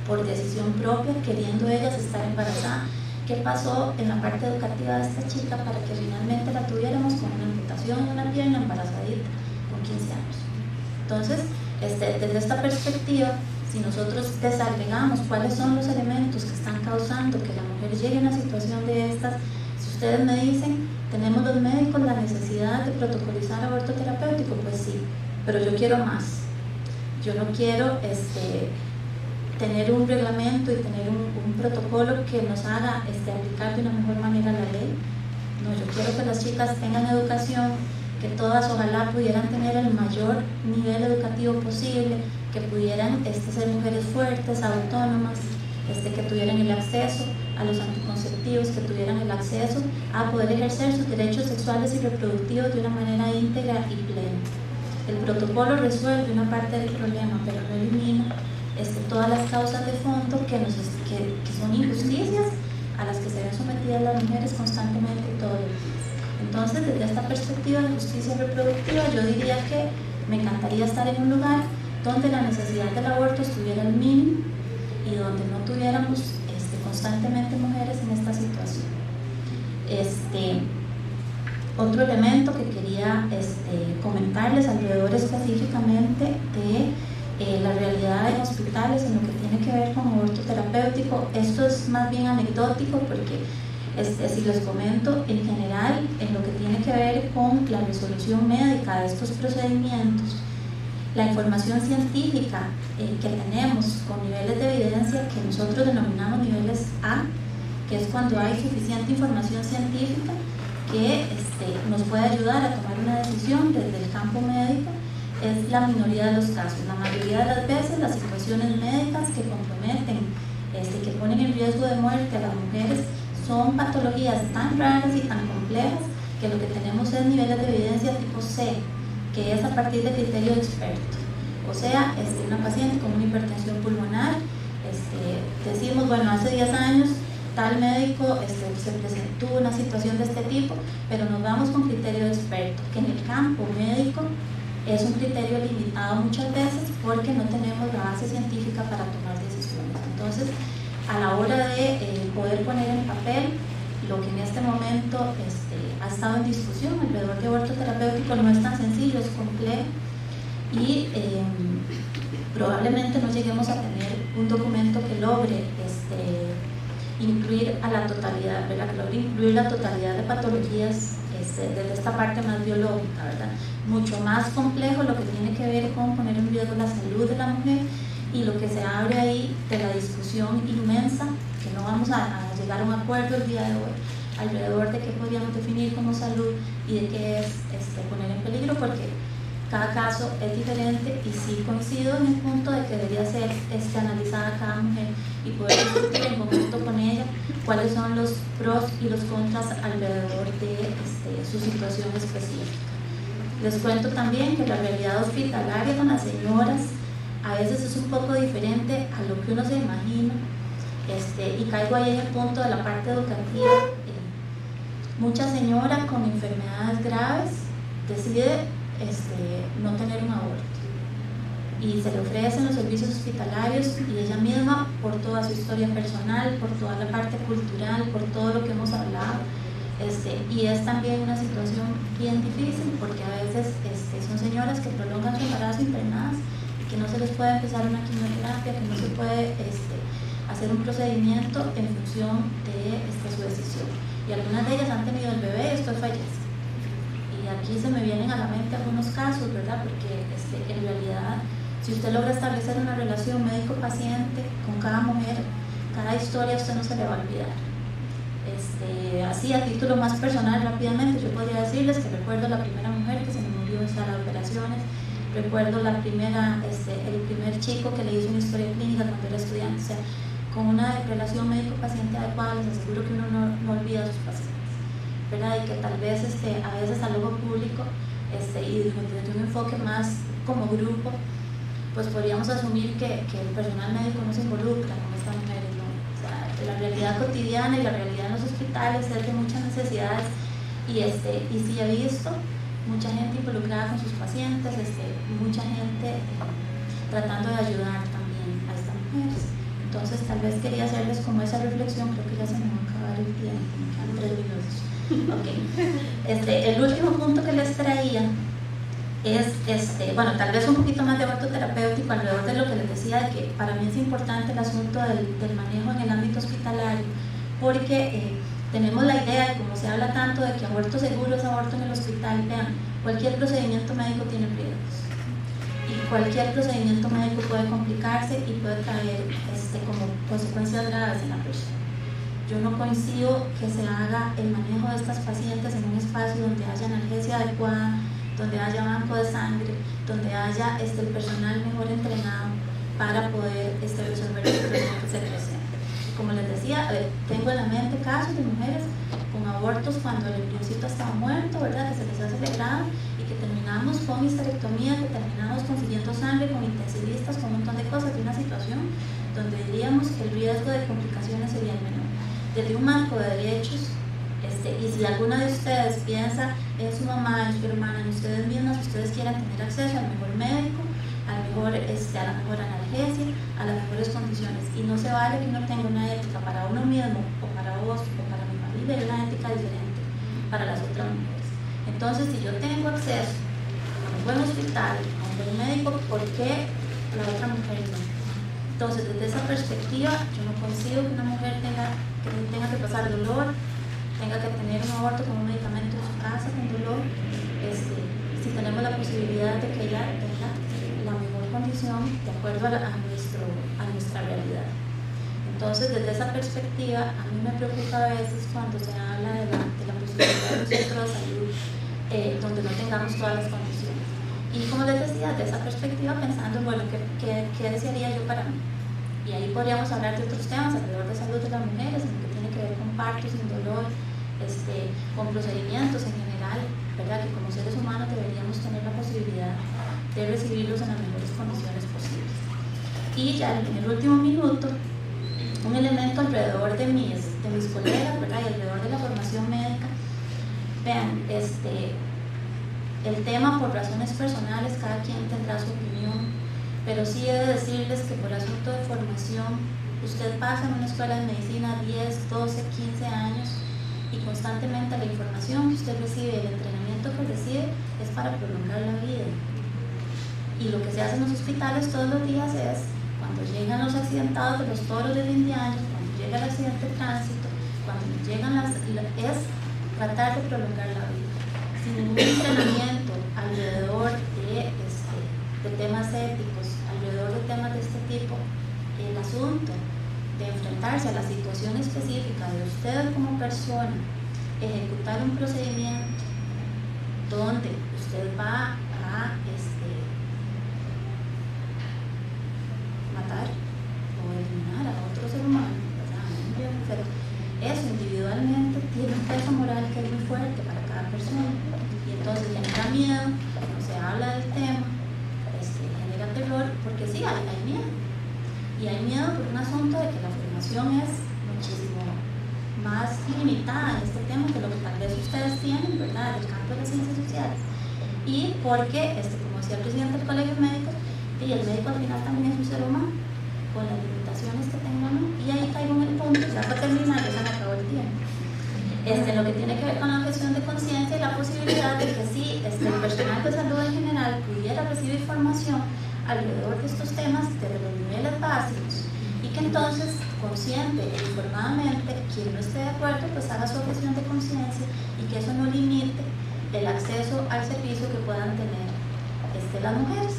por decisión propia, queriendo ellas estar embarazadas. ¿Qué pasó en la parte educativa de esta chica para que finalmente la tuviéramos con una amputación en una pierna, embarazadita, con 15 años? Entonces, desde esta perspectiva, si nosotros desagregamos cuáles son los elementos que están causando que la mujer llegue a una situación de estas, si ustedes me dicen, ¿tenemos los médicos la necesidad de protocolizar aborto terapéutico? Pues sí, pero yo quiero más. Yo no quiero tener un reglamento y tener un protocolo que nos haga aplicar de una mejor manera la ley. No, yo quiero que las chicas tengan educación, que todas ojalá pudieran tener el mayor nivel educativo posible, que pudieran ser mujeres fuertes, autónomas, que tuvieran el acceso a los anticonceptivos, que tuvieran el acceso a poder ejercer sus derechos sexuales y reproductivos de una manera íntegra y plena. El protocolo resuelve una parte del problema, pero no elimina todas las causas de fondo que son injusticias a las que se ven sometidas las mujeres constantemente todos los días. Entonces, desde esta perspectiva de justicia reproductiva, yo diría que me encantaría estar en un lugar donde la necesidad del aborto estuviera al mínimo y donde no tuviéramos constantemente mujeres en esta situación. Otro elemento que quería comentarles alrededor específicamente de la realidad en hospitales en lo que tiene que ver con aborto terapéutico. Esto es más bien anecdótico porque si les comento, en general, en lo que tiene que ver con la resolución médica de estos procedimientos, la información científica que tenemos con niveles de evidencia que nosotros denominamos niveles A, que es cuando hay suficiente información científica que nos puede ayudar a tomar una decisión desde el campo médico, es la minoría de los casos. La mayoría de las veces las situaciones médicas que comprometen, que ponen en riesgo de muerte a las mujeres son patologías tan raras y tan complejas que lo que tenemos es niveles de evidencia tipo C, que es a partir de criterio de experto. O sea, una paciente con una hipertensión pulmonar, decimos, bueno, hace 10 años tal médico se presentó una situación de este tipo, pero nos vamos con criterio de experto, que en el campo médico es un criterio limitado muchas veces porque no tenemos la base científica para tomar decisiones. Entonces, a la hora de poder poner en papel lo que en este momento ha estado en discusión alrededor de aborto terapéutico, no es tan sencillo, es complejo y probablemente no lleguemos a tener un documento que logre incluir a la totalidad, ¿verdad? Que logre incluir la totalidad de patologías desde esta parte más biológica, ¿verdad? Mucho más complejo lo que tiene que ver con poner en riesgo la salud de la mujer y lo que se abre ahí de la discusión inmensa, que no vamos a llegar a un acuerdo el día de hoy, alrededor de qué podríamos definir como salud y de qué es poner en peligro, porque cada caso es diferente y sí coincido en el punto de que debería ser analizada cada mujer y poder discutir en conjunto con ella cuáles son los pros y los contras alrededor de su situación específica. Les cuento también que la realidad hospitalaria con las señoras a veces es un poco diferente a lo que uno se imagina, y caigo ahí en el punto de la parte educativa. Mucha señora con enfermedades graves decide no tener un aborto y se le ofrecen los servicios hospitalarios, y ella misma, por toda su historia personal, por toda la parte cultural, por todo lo que hemos hablado, y es también una situación bien difícil, porque a veces son señoras que prolongan su embarazo internadas, que no se les puede empezar una quimioterapia, que no se puede hacer un procedimiento en función de su decisión, y algunas de ellas han tenido el bebé y después fallecen. Y aquí se me vienen a la mente algunos casos, ¿verdad? Porque en realidad, si usted logra establecer una relación médico-paciente con cada mujer, cada historia a usted no se le va a olvidar. Así, a título más personal, rápidamente, yo podría decirles que recuerdo la primera mujer que se me murió en sala de operaciones, recuerdo el primer chico que le hizo una historia clínica cuando era estudiante. O sea, con una relación médico-paciente adecuada, les aseguro que uno no olvida a sus pacientes, ¿verdad? Y que tal vez a veces al ojo público y desde un enfoque más como grupo, pues podríamos asumir que el personal médico no se involucra con estas mujeres, ¿no? O sea, la realidad cotidiana y la realidad en los hospitales es de muchas necesidades, y sí he visto mucha gente involucrada con sus pacientes, mucha gente tratando de ayudar también a estas mujeres. Entonces tal vez quería hacerles como esa reflexión. Creo que ya se me va a acabar el tiempo, me quedan 3 minutos. Okay. El último punto que les traía es, bueno, tal vez un poquito más de aborto terapéutico alrededor de lo que les decía, de que para mí es importante el asunto del manejo en el ámbito hospitalario, porque tenemos la idea, de como se habla tanto de que aborto seguro es aborto en el hospital. Vean, cualquier procedimiento médico tiene riesgos, y cualquier procedimiento médico puede complicarse y puede traer como consecuencias graves en la persona. Yo no coincido que se haga el manejo de estas pacientes en un espacio donde haya analgesia adecuada, donde haya banco de sangre, donde haya el personal mejor entrenado para poder resolver los problemas que se presentan. Como les decía, tengo en la mente casos de mujeres con abortos cuando el embrioncito estaba muerto, ¿verdad? Que se les hace legrado, y que terminamos con histerectomía, que terminamos consiguiendo sangre con intensivistas, con un montón de cosas, de una situación donde diríamos que el riesgo de complicaciones sería el menor. Desde un marco de derechos, y si alguna de ustedes piensa en su mamá, en su hermana, en ustedes mismas, ustedes quieran tener acceso al mejor médico, a la mejor analgesia, a las mejores condiciones, y no se vale que uno tenga una ética para uno mismo, o para vos, o para mi familia, y una ética diferente para las otras mujeres. Entonces, si yo tengo acceso a un buen hospital, a un buen médico, ¿por qué la otra mujer no? Entonces, desde esa perspectiva, yo no consigo que una mujer tenga que pasar dolor, tenga que tener un aborto con un medicamento en su casa con dolor, si tenemos la posibilidad de que ella tenga la mejor condición de acuerdo a nuestra realidad. Entonces, desde esa perspectiva, a mí me preocupa a veces cuando se habla de la posibilidad de un centro de salud donde no tengamos todas las condiciones. Y como les decía, de esa perspectiva, pensando, bueno, ¿qué desearía yo para mí? Y ahí podríamos hablar de otros temas alrededor de salud de las mujeres, en lo que tiene que ver con partos sin dolor, con procedimientos en general, ¿verdad? Que como seres humanos deberíamos tener la posibilidad de recibirlos en las mejores condiciones posibles. Y ya en el último minuto, un elemento alrededor de mis colegas, ¿verdad? Y alrededor de la formación médica. Vean, el tema, por razones personales, cada quien tendrá su opinión, pero sí he de decirles que por asunto de formación, usted pasa en una escuela de medicina 10, 12, 15 años, y constantemente la información que usted recibe, el entrenamiento que recibe, es para prolongar la vida. Y lo que se hace en los hospitales todos los días es, cuando llegan los accidentados de los toros de 20 años, cuando llega el accidente de tránsito, cuando llegan es tratar de prolongar la vida. Sin ningún entrenamiento alrededor de temas éticos, alrededor de temas de este tipo, el asunto de enfrentarse a la situación específica de usted como persona, ejecutar un procedimiento donde usted va a matar o eliminar a otro ser humano, ¿verdad? Eso individualmente tiene un peso moral que es muy fuerte para cada persona, y entonces genera miedo, no se habla del tema, genera terror, porque sí, hay profundidad en este tema que lo que tal vez ustedes tienen, ¿verdad?, del campo de las ciencias sociales. Y porque, como decía el presidente del Colegio de Médicos, y el médico al final también es un ser humano, con las limitaciones que tengamos, y ahí caigo en el punto, ya para terminar, ya se me acabó el tiempo. Lo que tiene que ver con la objeción de conciencia y la posibilidad de que sí, el personal de salud en general pudiera recibir formación alrededor de estos temas desde los niveles básicos, y que entonces, consciente e informadamente, quien no esté de acuerdo, pues haga su objeción de conciencia, y que eso no limite el acceso al servicio que puedan tener las mujeres.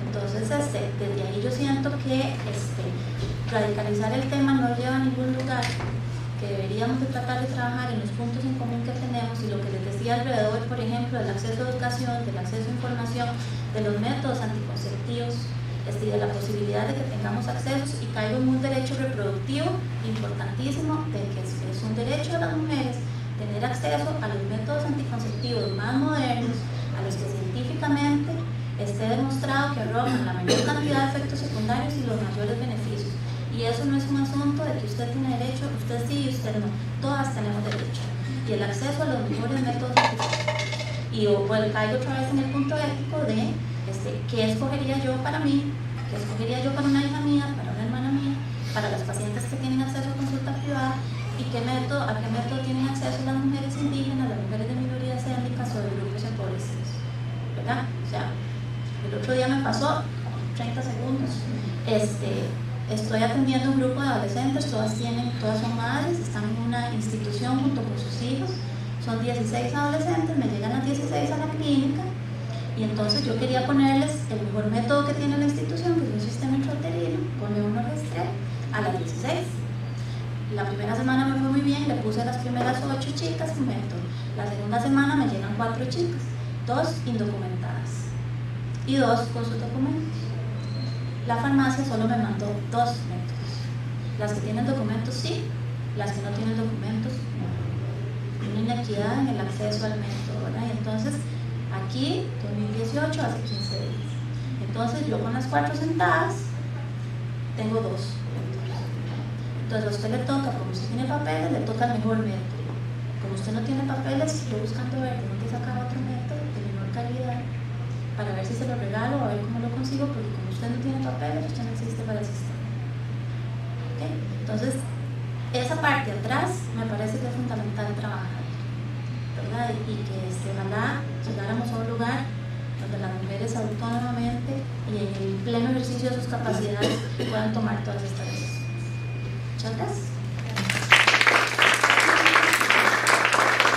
Entonces, desde ahí yo siento que radicalizar el tema no lleva a ningún lugar, que deberíamos de tratar de trabajar en los puntos en común que tenemos, y lo que les decía alrededor, por ejemplo, del acceso a educación, del acceso a información, de los métodos anticonceptivos, y de la posibilidad de que tengamos acceso, y caigo en un derecho reproductivo importantísimo, de que es un derecho de las mujeres tener acceso a los métodos anticonceptivos más modernos, a los que científicamente esté demostrado que arrojan la mayor cantidad de efectos secundarios y los mayores beneficios. Y eso no es un asunto de que usted tiene derecho, usted sí y usted no, todas tenemos derecho. Y el acceso a los mejores métodos anticonceptivos. Y caigo otra vez en el punto ético de qué escogería yo para mí, qué escogería yo para una hija mía, para una hermana mía, para las pacientes que tienen acceso a consulta privada, y a qué método tienen acceso las mujeres indígenas, las mujeres de minorías étnicas o de grupos empobrecidos, ¿verdad? O sea, el otro día me pasó 30 segundos. Estoy atendiendo un grupo de adolescentes, todas son madres, están en una institución junto con sus hijos, son 16 adolescentes, me llegan las 16 a la clínica, y entonces yo quería ponerles el mejor método que tiene la institución, que es un sistema intrauterino con levonorgestrel, a las 16. La primera semana me fue muy bien, le puse a las primeras 8 chicas un método. La segunda semana me llegan 4 chicas, 2 indocumentadas y 2 con sus documentos. La farmacia solo me mandó 2 métodos. Las que tienen documentos sí, las que no tienen documentos no. Una inequidad en el acceso al método, ¿verdad? Y entonces, aquí, 2018, hace 15 días. Entonces, yo con las 4 sentadas, tengo 2 métodos. Entonces, a usted le toca, como usted tiene papeles, le toca el mejor método. Como usted no tiene papeles, estoy buscando ver de dónde sacar otro método de menor calidad, para ver si se lo regalo o a ver cómo lo consigo, porque como usted no tiene papeles, usted no existe para el sistema. ¿Okay? Entonces, esa parte atrás me parece que es fundamental trabajar, ¿verdad? Y que ojalá llegáramos a un lugar donde las mujeres autónomamente y en el pleno ejercicio de sus capacidades puedan tomar todas estas decisiones. Muchas gracias.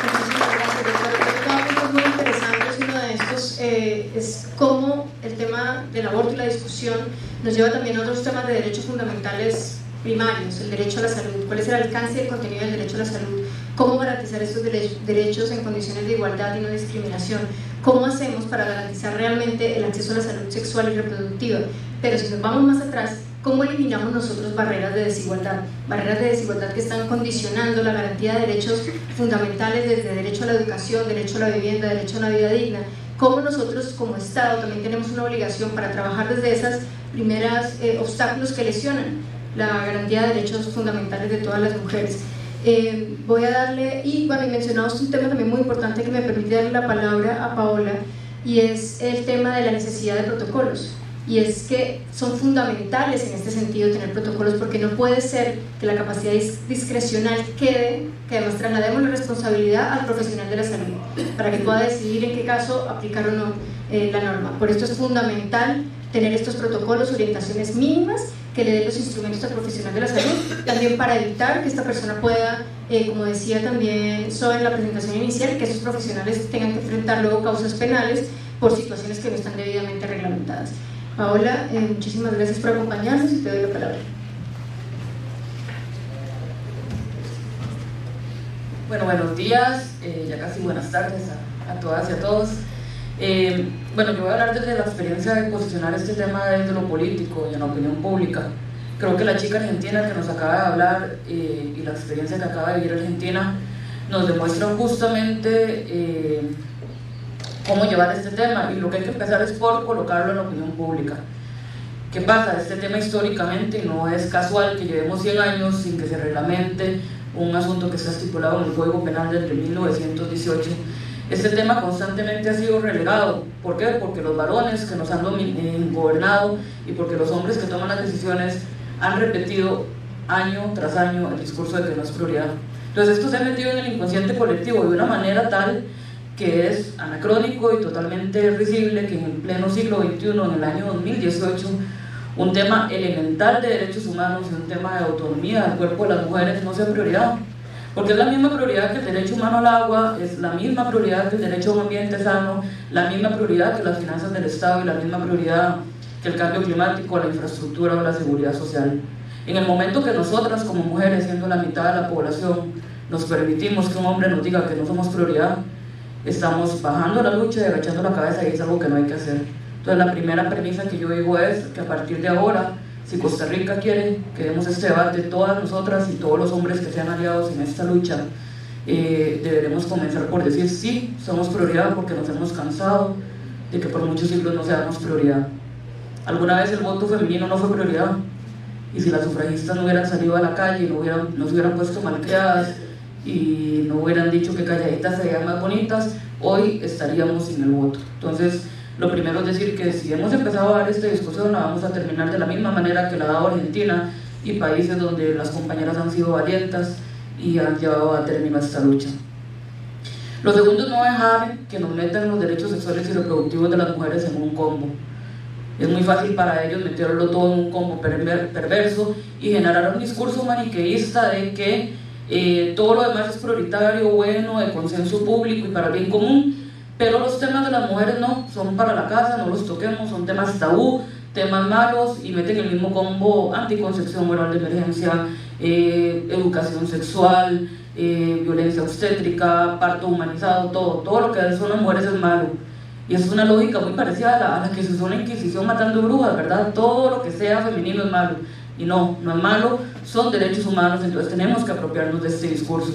Muchísimas gracias, doctora. Muy interesantes. Uno de estos es cómo el tema del aborto y la discusión nos lleva también a otros temas de derechos fundamentales primarios, el derecho a la salud, cuál es el alcance y el contenido del derecho a la salud, cómo garantizar estos derechos en condiciones de igualdad y no discriminación, cómo hacemos para garantizar realmente el acceso a la salud sexual y reproductiva. Pero si nos vamos más atrás, ¿cómo eliminamos nosotros barreras de desigualdad que están condicionando la garantía de derechos fundamentales, desde derecho a la educación, derecho a la vivienda, derecho a una vida digna? ¿Cómo nosotros como Estado también tenemos una obligación para trabajar desde esas primeras obstáculos que lesionan la garantía de derechos fundamentales de todas las mujeres? Voy a darle, y mencionamos un tema también muy importante que me permite darle la palabra a Paola, y es el tema de la necesidad de protocolos. Y es que son fundamentales en este sentido tener protocolos, porque no puede ser que la capacidad discrecional quede, que además traslademos la responsabilidad al profesional de la salud para que pueda decidir en qué caso aplicar o no la norma. Por esto es fundamental tener estos protocolos, orientaciones mínimas que le den los instrumentos al profesional de la salud, también para evitar que esta persona pueda, como decía también Zoe en la presentación inicial, que esos profesionales tengan que enfrentar luego causas penales por situaciones que no están debidamente reglamentadas. Paola, muchísimas gracias por acompañarnos y te doy la palabra. Bueno, buenos días, ya casi buenas tardes a todas y a todos. Bueno, yo voy a hablar desde la experiencia de posicionar este tema desde lo político y en la opinión pública. Creo que la chica argentina que nos acaba de hablar y la experiencia que acaba de vivir Argentina nos demuestra justamente cómo llevar este tema, y lo que hay que empezar es por colocarlo en la opinión pública. ¿Qué pasa? Este tema históricamente no es casual que llevemos 100 años sin que se reglamente un asunto que está estipulado en el Código Penal desde 1918. Este tema constantemente ha sido relegado. ¿Por qué? Porque los varones que nos han gobernado y porque los hombres que toman las decisiones han repetido año tras año el discurso de que no es prioridad. Entonces esto se ha metido en el inconsciente colectivo de una manera tal que es anacrónico y totalmente risible que en el pleno siglo XXI, en el año 2018, un tema elemental de derechos humanos y un tema de autonomía del cuerpo de las mujeres no sea prioridad. Porque es la misma prioridad que el derecho humano al agua, es la misma prioridad que el derecho a un ambiente sano, la misma prioridad que las finanzas del Estado y la misma prioridad que el cambio climático, la infraestructura o la seguridad social. En el momento que nosotras como mujeres, siendo la mitad de la población, nos permitimos que un hombre nos diga que no somos prioridad, estamos bajando la lucha y agachando la cabeza, y es algo que no hay que hacer. Entonces la primera premisa que yo digo es que a partir de ahora, si Costa Rica quiere que demos este debate, todas nosotras y todos los hombres que sean aliados en esta lucha, deberemos comenzar por decir sí, somos prioridad, porque nos hemos cansado de que por muchos siglos no seamos prioridad. Alguna vez el voto femenino no fue prioridad, y si las sufragistas no hubieran salido a la calle, no se hubieran puesto malcriadas y no hubieran dicho que calladitas se veían más bonitas, hoy estaríamos sin el voto. Entonces lo primero es decir que si hemos empezado a dar esta discusión, la vamos a terminar de la misma manera que la ha dado Argentina y países donde las compañeras han sido valientas y han llevado a término esta lucha. Lo segundo es no dejar que nos metan los derechos sexuales y reproductivos de las mujeres en un combo. Es muy fácil para ellos meterlo todo en un combo perverso y generar un discurso maniqueísta de que todo lo demás es prioritario, bueno, de consenso público y para el bien común, pero los temas de las mujeres no, son para la casa, no los toquemos, son temas tabú, temas malos, y meten el mismo combo: anticoncepción oral de emergencia, educación sexual, violencia obstétrica, parto humanizado, todo lo que son las mujeres es malo. Y es una lógica muy parecida a la que se usó en la Inquisición matando brujas, ¿verdad? Todo lo que sea femenino es malo. Y no es malo, son derechos humanos, entonces tenemos que apropiarnos de este discurso.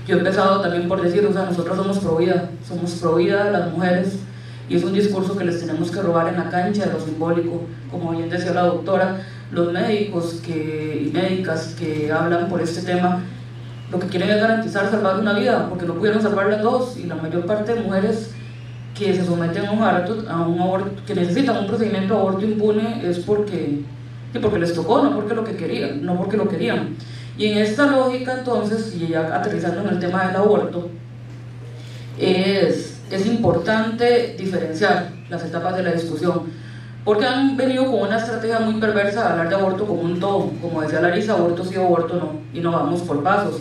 Yo he empezado también por decir, nosotros somos pro vida de las mujeres, y es un discurso que les tenemos que robar en la cancha de lo simbólico. Como bien decía la doctora, los médicos y médicas que hablan por este tema, lo que quieren es garantizar salvar una vida, porque no pudieron salvar las dos, y la mayor parte de mujeres que se someten a un aborto, que necesitan un procedimiento de aborto impune, es porque les tocó, no porque lo querían. Y en esta lógica, entonces, y ya aterrizando en el tema del aborto, es importante diferenciar las etapas de la discusión, porque han venido con una estrategia muy perversa de hablar de aborto como un todo. Como decía Larisa, aborto sí, aborto no, y no vamos por pasos.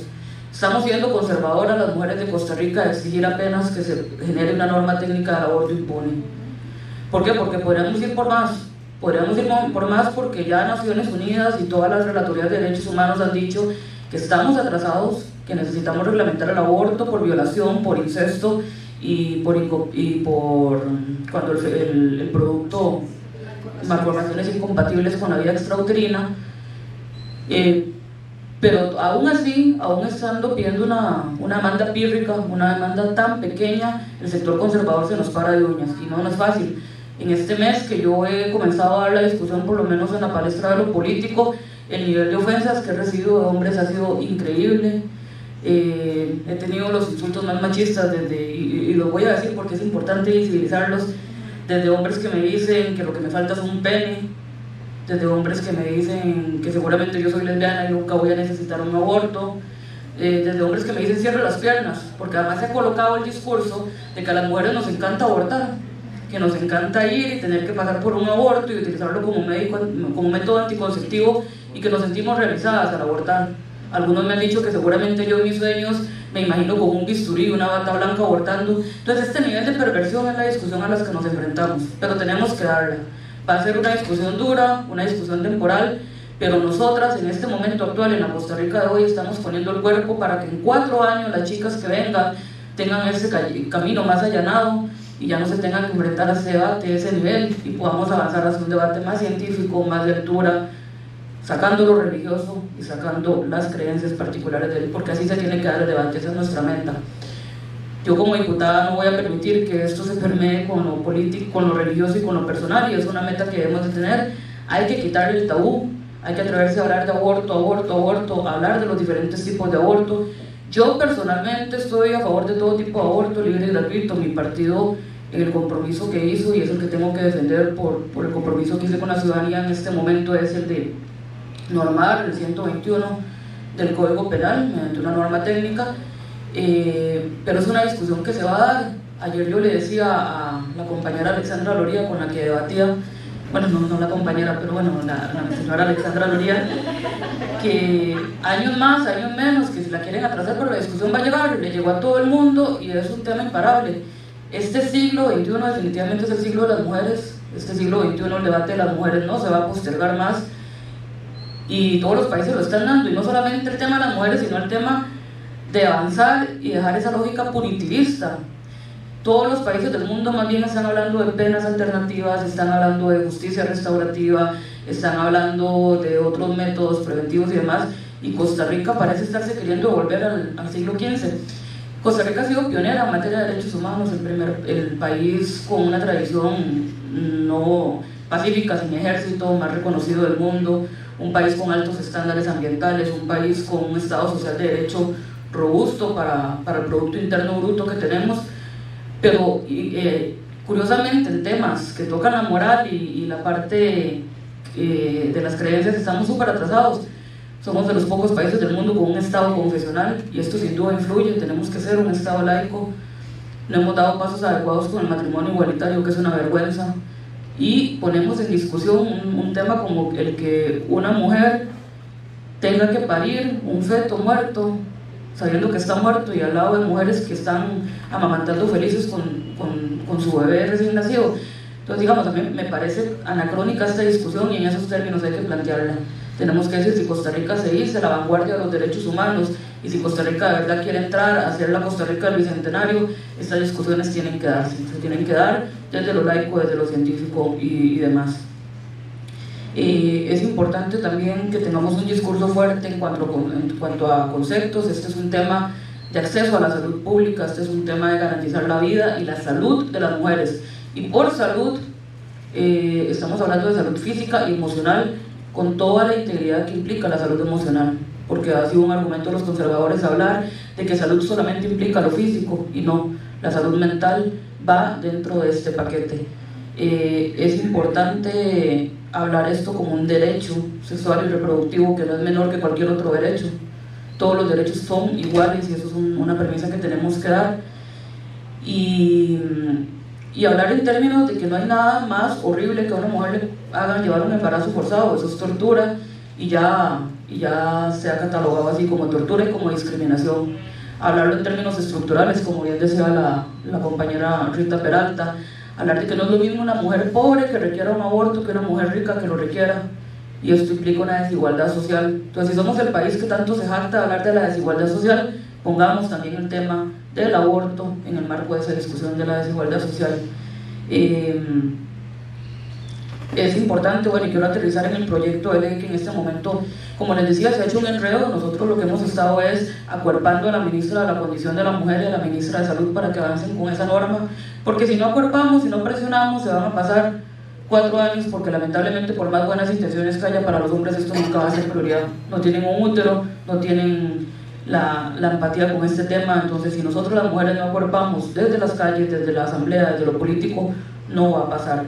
Estamos siendo conservadoras las mujeres de Costa Rica de exigir apenas que se genere una norma técnica del aborto impune. ¿Por qué? Porque podríamos ir por más. Porque ya Naciones Unidas y todas las relatorías de derechos humanos han dicho que estamos atrasados, que necesitamos reglamentar el aborto por violación, por incesto y por cuando el producto, malformaciones incompatibles con la vida extrauterina. Pero aún así, aún estando pidiendo una demanda pírrica, una demanda tan pequeña, el sector conservador se nos para de uñas, y no es fácil. En este mes que yo he comenzado a dar la discusión, por lo menos en la palestra de lo político, el nivel de ofensas que he recibido de hombres ha sido increíble. He tenido los insultos más machistas y lo voy a decir porque es importante visibilizarlos, desde hombres que me dicen que lo que me falta es un pene, desde hombres que me dicen que seguramente yo soy lesbiana y nunca voy a necesitar un aborto, desde hombres que me dicen cierre las piernas, porque además se ha colocado el discurso de que a las mujeres nos encanta abortar, que nos encanta ir y tener que pasar por un aborto y utilizarlo como método anticonceptivo, y que nos sentimos realizadas al abortar. Algunos me han dicho que seguramente yo en mis sueños me imagino con un bisturí y una bata blanca abortando. Entonces este nivel de perversión es la discusión a la que nos enfrentamos, pero tenemos que darla. Va a ser una discusión dura, una discusión temporal, pero nosotras en este momento actual, en la Costa Rica de hoy, estamos poniendo el cuerpo para que en 4 años las chicas que vengan tengan ese camino más allanado y ya no se tengan que enfrentar a ese debate, a ese nivel, y podamos avanzar hacia un debate más científico, más lectura, sacando lo religioso y sacando las creencias particulares de él, porque así se tiene que dar el debate, esa es nuestra meta. Yo como diputada no voy a permitir que esto se permee con lo político, con lo religioso y con lo personal, y es una meta que debemos de tener. Hay que quitarle el tabú hay que atreverse a hablar de aborto, hablar de los diferentes tipos de aborto. Yo personalmente estoy a favor de todo tipo de aborto libre y gratuito. Mi partido, en el compromiso que hizo, y es el que tengo que defender por el compromiso que hice con la ciudadanía en este momento, es el de normar el 121 del Código Penal mediante una norma técnica, pero es una discusión que se va a dar. Ayer yo le decía a la compañera Alexandra Loría con la que debatía, bueno, no la compañera, pero bueno, la señora Alexandra Loría, que años más, años menos, que si la quieren atrasar, pero la discusión va a llegar, le llegó a todo el mundo y es un tema imparable. Este siglo XXI definitivamente es el siglo de las mujeres, este siglo XXI el debate de las mujeres no se va a postergar más, y todos los países lo están dando, y no solamente el tema de las mujeres, sino el tema de avanzar y dejar esa lógica punitivista. Todos los países del mundo más bien están hablando de penas alternativas, están hablando de justicia restaurativa, están hablando de otros métodos preventivos y demás, y Costa Rica parece estarse queriendo volver al siglo XV. Costa Rica ha sido pionera en materia de derechos humanos, el país con una tradición no pacífica, sin ejército, más reconocido del mundo, un país con altos estándares ambientales, un país con un Estado social de derecho robusto para el Producto Interno Bruto que tenemos. Pero curiosamente en temas que tocan la moral y la parte de las creencias estamos súper atrasados. Somos de los pocos países del mundo con un Estado confesional, y esto sin duda influye. Tenemos que ser un Estado laico. No hemos dado pasos adecuados con el matrimonio igualitario, que es una vergüenza, y ponemos en discusión un tema como el que una mujer tenga que parir un feto muerto, sabiendo que está muerto, y al lado de mujeres que están amamantando felices con su bebé recién nacido. Entonces, digamos, a mí me parece anacrónica esta discusión, y en esos términos hay que plantearla. Tenemos que decir si Costa Rica se dice la vanguardia de los derechos humanos, y si Costa Rica de verdad quiere entrar a ser la Costa Rica del Bicentenario, estas discusiones tienen que darse, se tienen que dar desde lo laico, desde lo científico y demás. Es importante también que tengamos un discurso fuerte en cuanto a conceptos. Este es un tema de acceso a la salud pública, este es un tema de garantizar la vida y la salud de las mujeres. Y por salud, estamos hablando de salud física y emocional, con toda la integridad que implica la salud emocional, porque ha sido un argumento de los conservadores hablar de que salud solamente implica lo físico, y no, la salud mental va dentro de este paquete. Es importante hablar esto como un derecho sexual y reproductivo que no es menor que cualquier otro derecho. Todos los derechos son iguales, y eso es una premisa que tenemos que dar, y hablar en términos de que no hay nada más horrible que a una mujer le hagan llevar un embarazo forzado. Eso es tortura, y ya se ha catalogado así como tortura y como discriminación. Hablarlo en términos estructurales, como bien decía la compañera Rita Peralta, hablar de que no es lo mismo una mujer pobre que requiera un aborto que una mujer rica que lo requiera, y esto implica una desigualdad social. Entonces, si somos el país que tanto se jacta de hablar de la desigualdad social, pongamos también el tema del aborto en el marco de esa discusión de la desigualdad social. Es importante, bueno, y quiero aterrizar en el proyecto de ley que en este momento, como les decía, se ha hecho un enredo. Nosotros lo que hemos estado es acuerpando a la ministra de la Condición de la Mujer y a la ministra de Salud para que avancen con esa norma, porque si no acuerpamos, si no presionamos, se van a pasar 4 años, porque lamentablemente, por más buenas intenciones que haya, para los hombres esto nunca va a ser prioridad. No tienen un útero, no tienen la empatía con este tema. Entonces, si nosotros las mujeres no acuerpamos desde las calles, desde la asamblea, desde lo político, no va a pasar.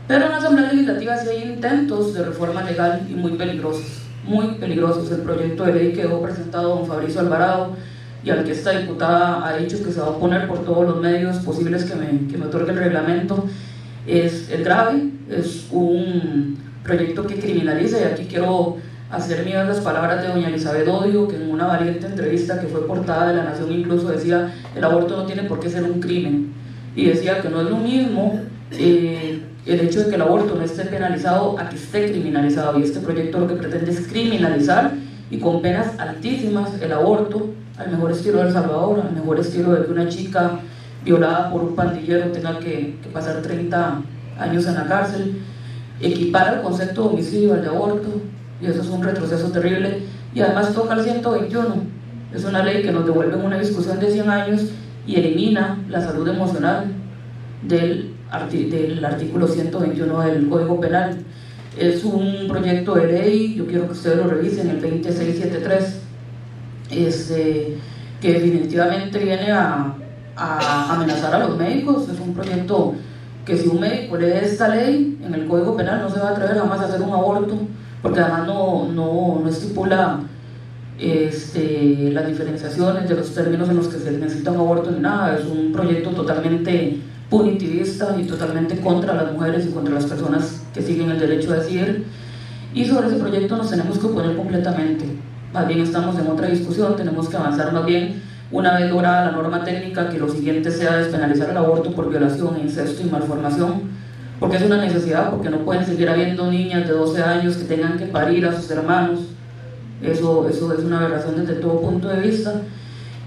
Pero en la Asamblea Legislativa sí hay intentos de reforma legal, y muy peligrosos, muy peligrosos. El proyecto de ley quedó presentado don Fabricio Alvarado, y al que esta diputada ha dicho que se va a oponer por todos los medios posibles que me otorgue el reglamento. Es grave, es un proyecto que criminaliza, y aquí quiero hacer mías las palabras de doña Elizabeth Odio, que en una valiente entrevista que fue portada de La Nación incluso decía: el aborto no tiene por qué ser un crimen, y decía que no es lo mismo el hecho de que el aborto no esté penalizado a que esté criminalizado, y este proyecto lo que pretende es criminalizar, y con penas altísimas, el aborto, al mejor estilo de El Salvador, al mejor estilo de que una chica violada por un pandillero tenga que pasar 30 años en la cárcel. Equipar el concepto de homicidio al de aborto, y eso es un retroceso terrible, y además toca el 121. Es una ley que nos devuelve en una discusión de 100 años y elimina la salud emocional del artículo 121 del Código Penal. Es un proyecto de ley, yo quiero que ustedes lo revisen, el 2673, que definitivamente viene a amenazar a los médicos. Es un proyecto que si un médico lee esta ley en el Código Penal no se va a atrever jamás a hacer un aborto, porque además no estipula las diferenciaciones de los términos en los que se necesita un aborto ni nada. Es un proyecto totalmente punitivista y totalmente contra las mujeres y contra las personas que siguen el derecho a decidir, y sobre ese proyecto nos tenemos que oponer completamente. Más bien estamos en otra discusión, tenemos que avanzar más bien, una vez lograda la norma técnica, que lo siguiente sea despenalizar el aborto por violación, incesto y malformación, porque es una necesidad, porque no pueden seguir habiendo niñas de 12 años que tengan que parir a sus hermanos. Eso es una aberración desde todo punto de vista.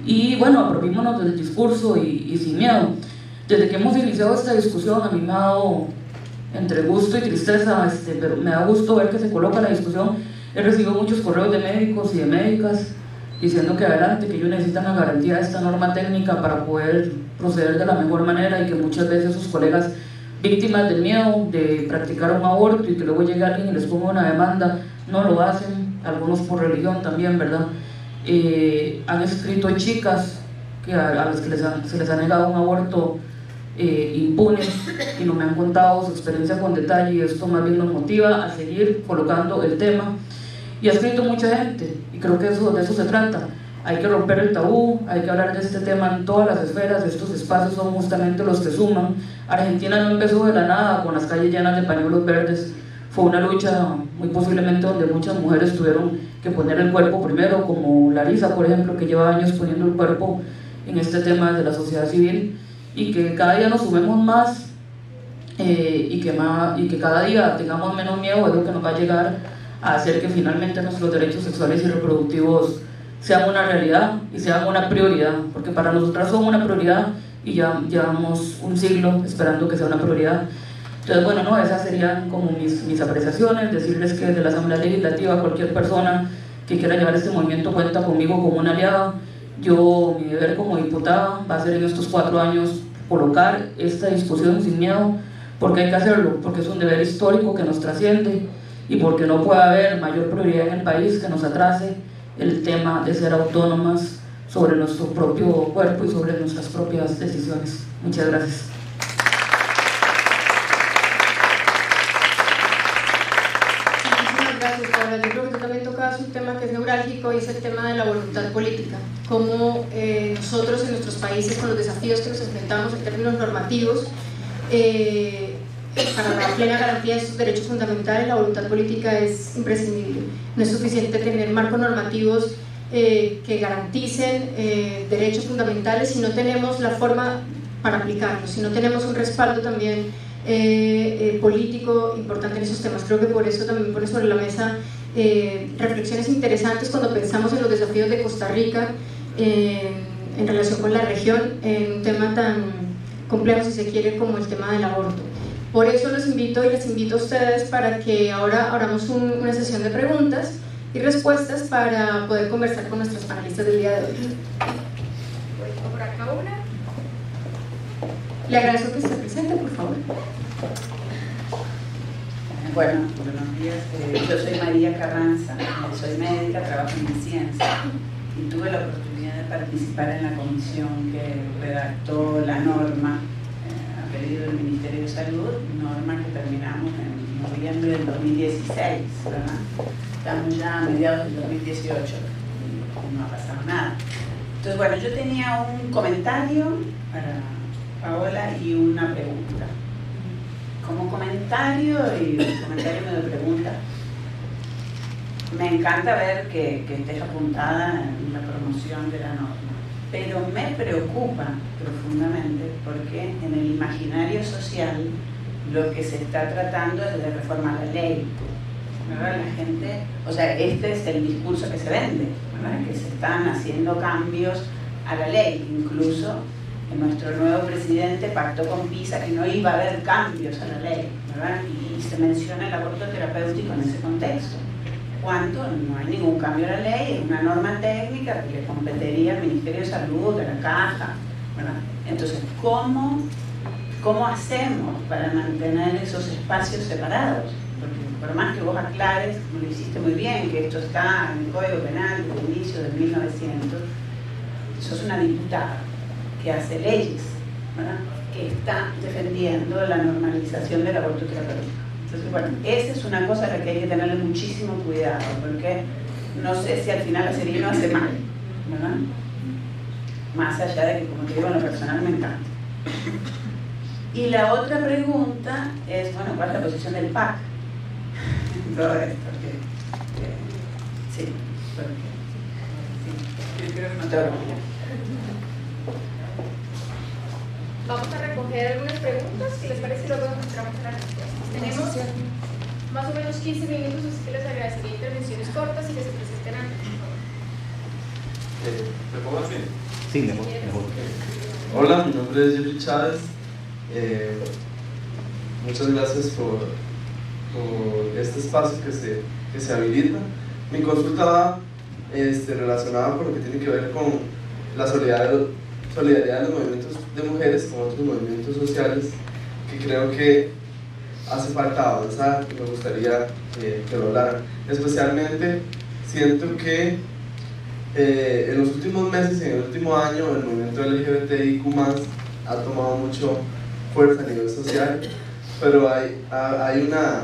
Y bueno, apropiémonos del discurso y sin miedo. Desde que hemos iniciado esta discusión, a mí me ha dado entre gusto y tristeza, pero me da gusto ver que se coloca la discusión. He recibido muchos correos de médicos y de médicas diciendo que adelante, que ellos necesitan la garantía de esta norma técnica para poder proceder de la mejor manera, y que muchas veces sus colegas, víctimas del miedo de practicar un aborto y que luego llegue alguien y les ponga una demanda, no lo hacen, algunos por religión también, ¿verdad? Han escrito chicas que a las que se les ha negado un aborto impune, y no me han contado su experiencia con detalle, y esto más bien nos motiva a seguir colocando el tema. Y ha escrito mucha gente, y creo que de eso se trata. Hay que romper el tabú, hay que hablar de este tema en todas las esferas. Estos espacios son justamente los que suman. Argentina no empezó de la nada con las calles llenas de pañuelos verdes. Fue una lucha muy posiblemente donde muchas mujeres tuvieron que poner el cuerpo primero, como Larisa, por ejemplo, que lleva años poniendo el cuerpo en este tema de la sociedad civil, y que cada día nos sumemos más, y que cada día tengamos menos miedo, es lo que nos va a llegar a hacer que finalmente nuestros derechos sexuales y reproductivos sean una realidad y sean una prioridad, porque para nosotras son una prioridad y ya llevamos un siglo esperando que sea una prioridad. Entonces, bueno, no, esas serían como mis apreciaciones, decirles que desde la Asamblea Legislativa cualquier persona que quiera llevar este movimiento cuenta conmigo como una aliada. Yo, mi deber como diputada va a ser en estos 4 años colocar esta discusión sin miedo, porque hay que hacerlo, porque es un deber histórico que nos trasciende, y porque no puede haber mayor prioridad en el país que nos atrase el tema de ser autónomas sobre nuestro propio cuerpo y sobre nuestras propias decisiones. Muchas gracias. Muchísimas gracias, Paola. Yo creo que tú también tocabas un tema que es neurálgico, y es el tema de la voluntad política. Cómo nosotros en nuestros países, con los desafíos que nos enfrentamos en términos normativos, para la plena garantía de estos derechos fundamentales, la voluntad política es imprescindible. No es suficiente tener marcos normativos que garanticen derechos fundamentales si no tenemos la forma para aplicarlos, si no tenemos un respaldo también político importante en esos temas. Creo que por eso también pone sobre la mesa reflexiones interesantes cuando pensamos en los desafíos de Costa Rica en relación con la región, en un tema tan complejo, si se quiere, como el tema del aborto. Por eso los invito y les invito a ustedes para que ahora abramos una sesión de preguntas y respuestas para poder conversar con nuestros panelistas del día de hoy. Voy por acá una. Le agradezco que esté presente, por favor. Bueno, buenos días. Yo soy María Carranza, soy médica, trabajo en ciencia, y tuve la oportunidad de participar en la comisión que redactó la norma a pedido del Ministerio de Salud, norma que terminamos en noviembre del 2016, ¿verdad? Estamos ya a mediados del 2018 y no ha pasado nada. Entonces, bueno, yo tenía un comentario para Paola y una pregunta. Como comentario y medio pregunta, me encanta ver que estés apuntada en la promoción de la norma, pero me preocupa profundamente porque en el imaginario social lo que se está tratando es de reformar la ley, ¿verdad? La gente, o sea, este es el discurso que se vende, ¿verdad? Que se están haciendo cambios a la ley, incluso nuestro nuevo presidente pactó con PISA que no iba a haber cambios a la ley, ¿verdad? Y se menciona el aborto terapéutico en ese contexto, cuando no hay ningún cambio a la ley, es una norma técnica que le competiría al Ministerio de Salud, a la Caja, ¿verdad? Entonces, ¿cómo hacemos para mantener esos espacios separados? Porque por más que vos aclares, como lo hiciste muy bien, que esto está en el Código Penal desde el inicio de 1900, sos una diputada que hace leyes, ¿verdad?, que está defendiendo la normalización del aborto terapéutico. Entonces, bueno, esa es una cosa a la que hay que tenerle muchísimo cuidado, porque no sé si al final hacer bien o hace mal, ¿verdad? Más allá de que, como te digo, en lo personal me encanta. Y la otra pregunta es, bueno, ¿cuál es la posición del PAC en todo esto? Sí, no te preocupes. Vamos a recoger algunas preguntas, si les parece, y luego mostramos las respuestas. Tenemos más o menos 15 minutos, así que les agradecería intervenciones cortas y que se presenten antes. ¿Me pongo así? Sí, mejor. Hola, mi nombre es Jeffrey Chávez. Muchas gracias por este espacio que se habilita. Mi consulta va relacionada con lo que tiene que ver con la solidaridad de los movimientos de mujeres con otros movimientos sociales, que creo que hace falta avanzar y me gustaría que lo hablaran. Especialmente siento que en los últimos meses y en el último año el movimiento LGBTIQ+ ha tomado mucho fuerza a nivel social, pero hay una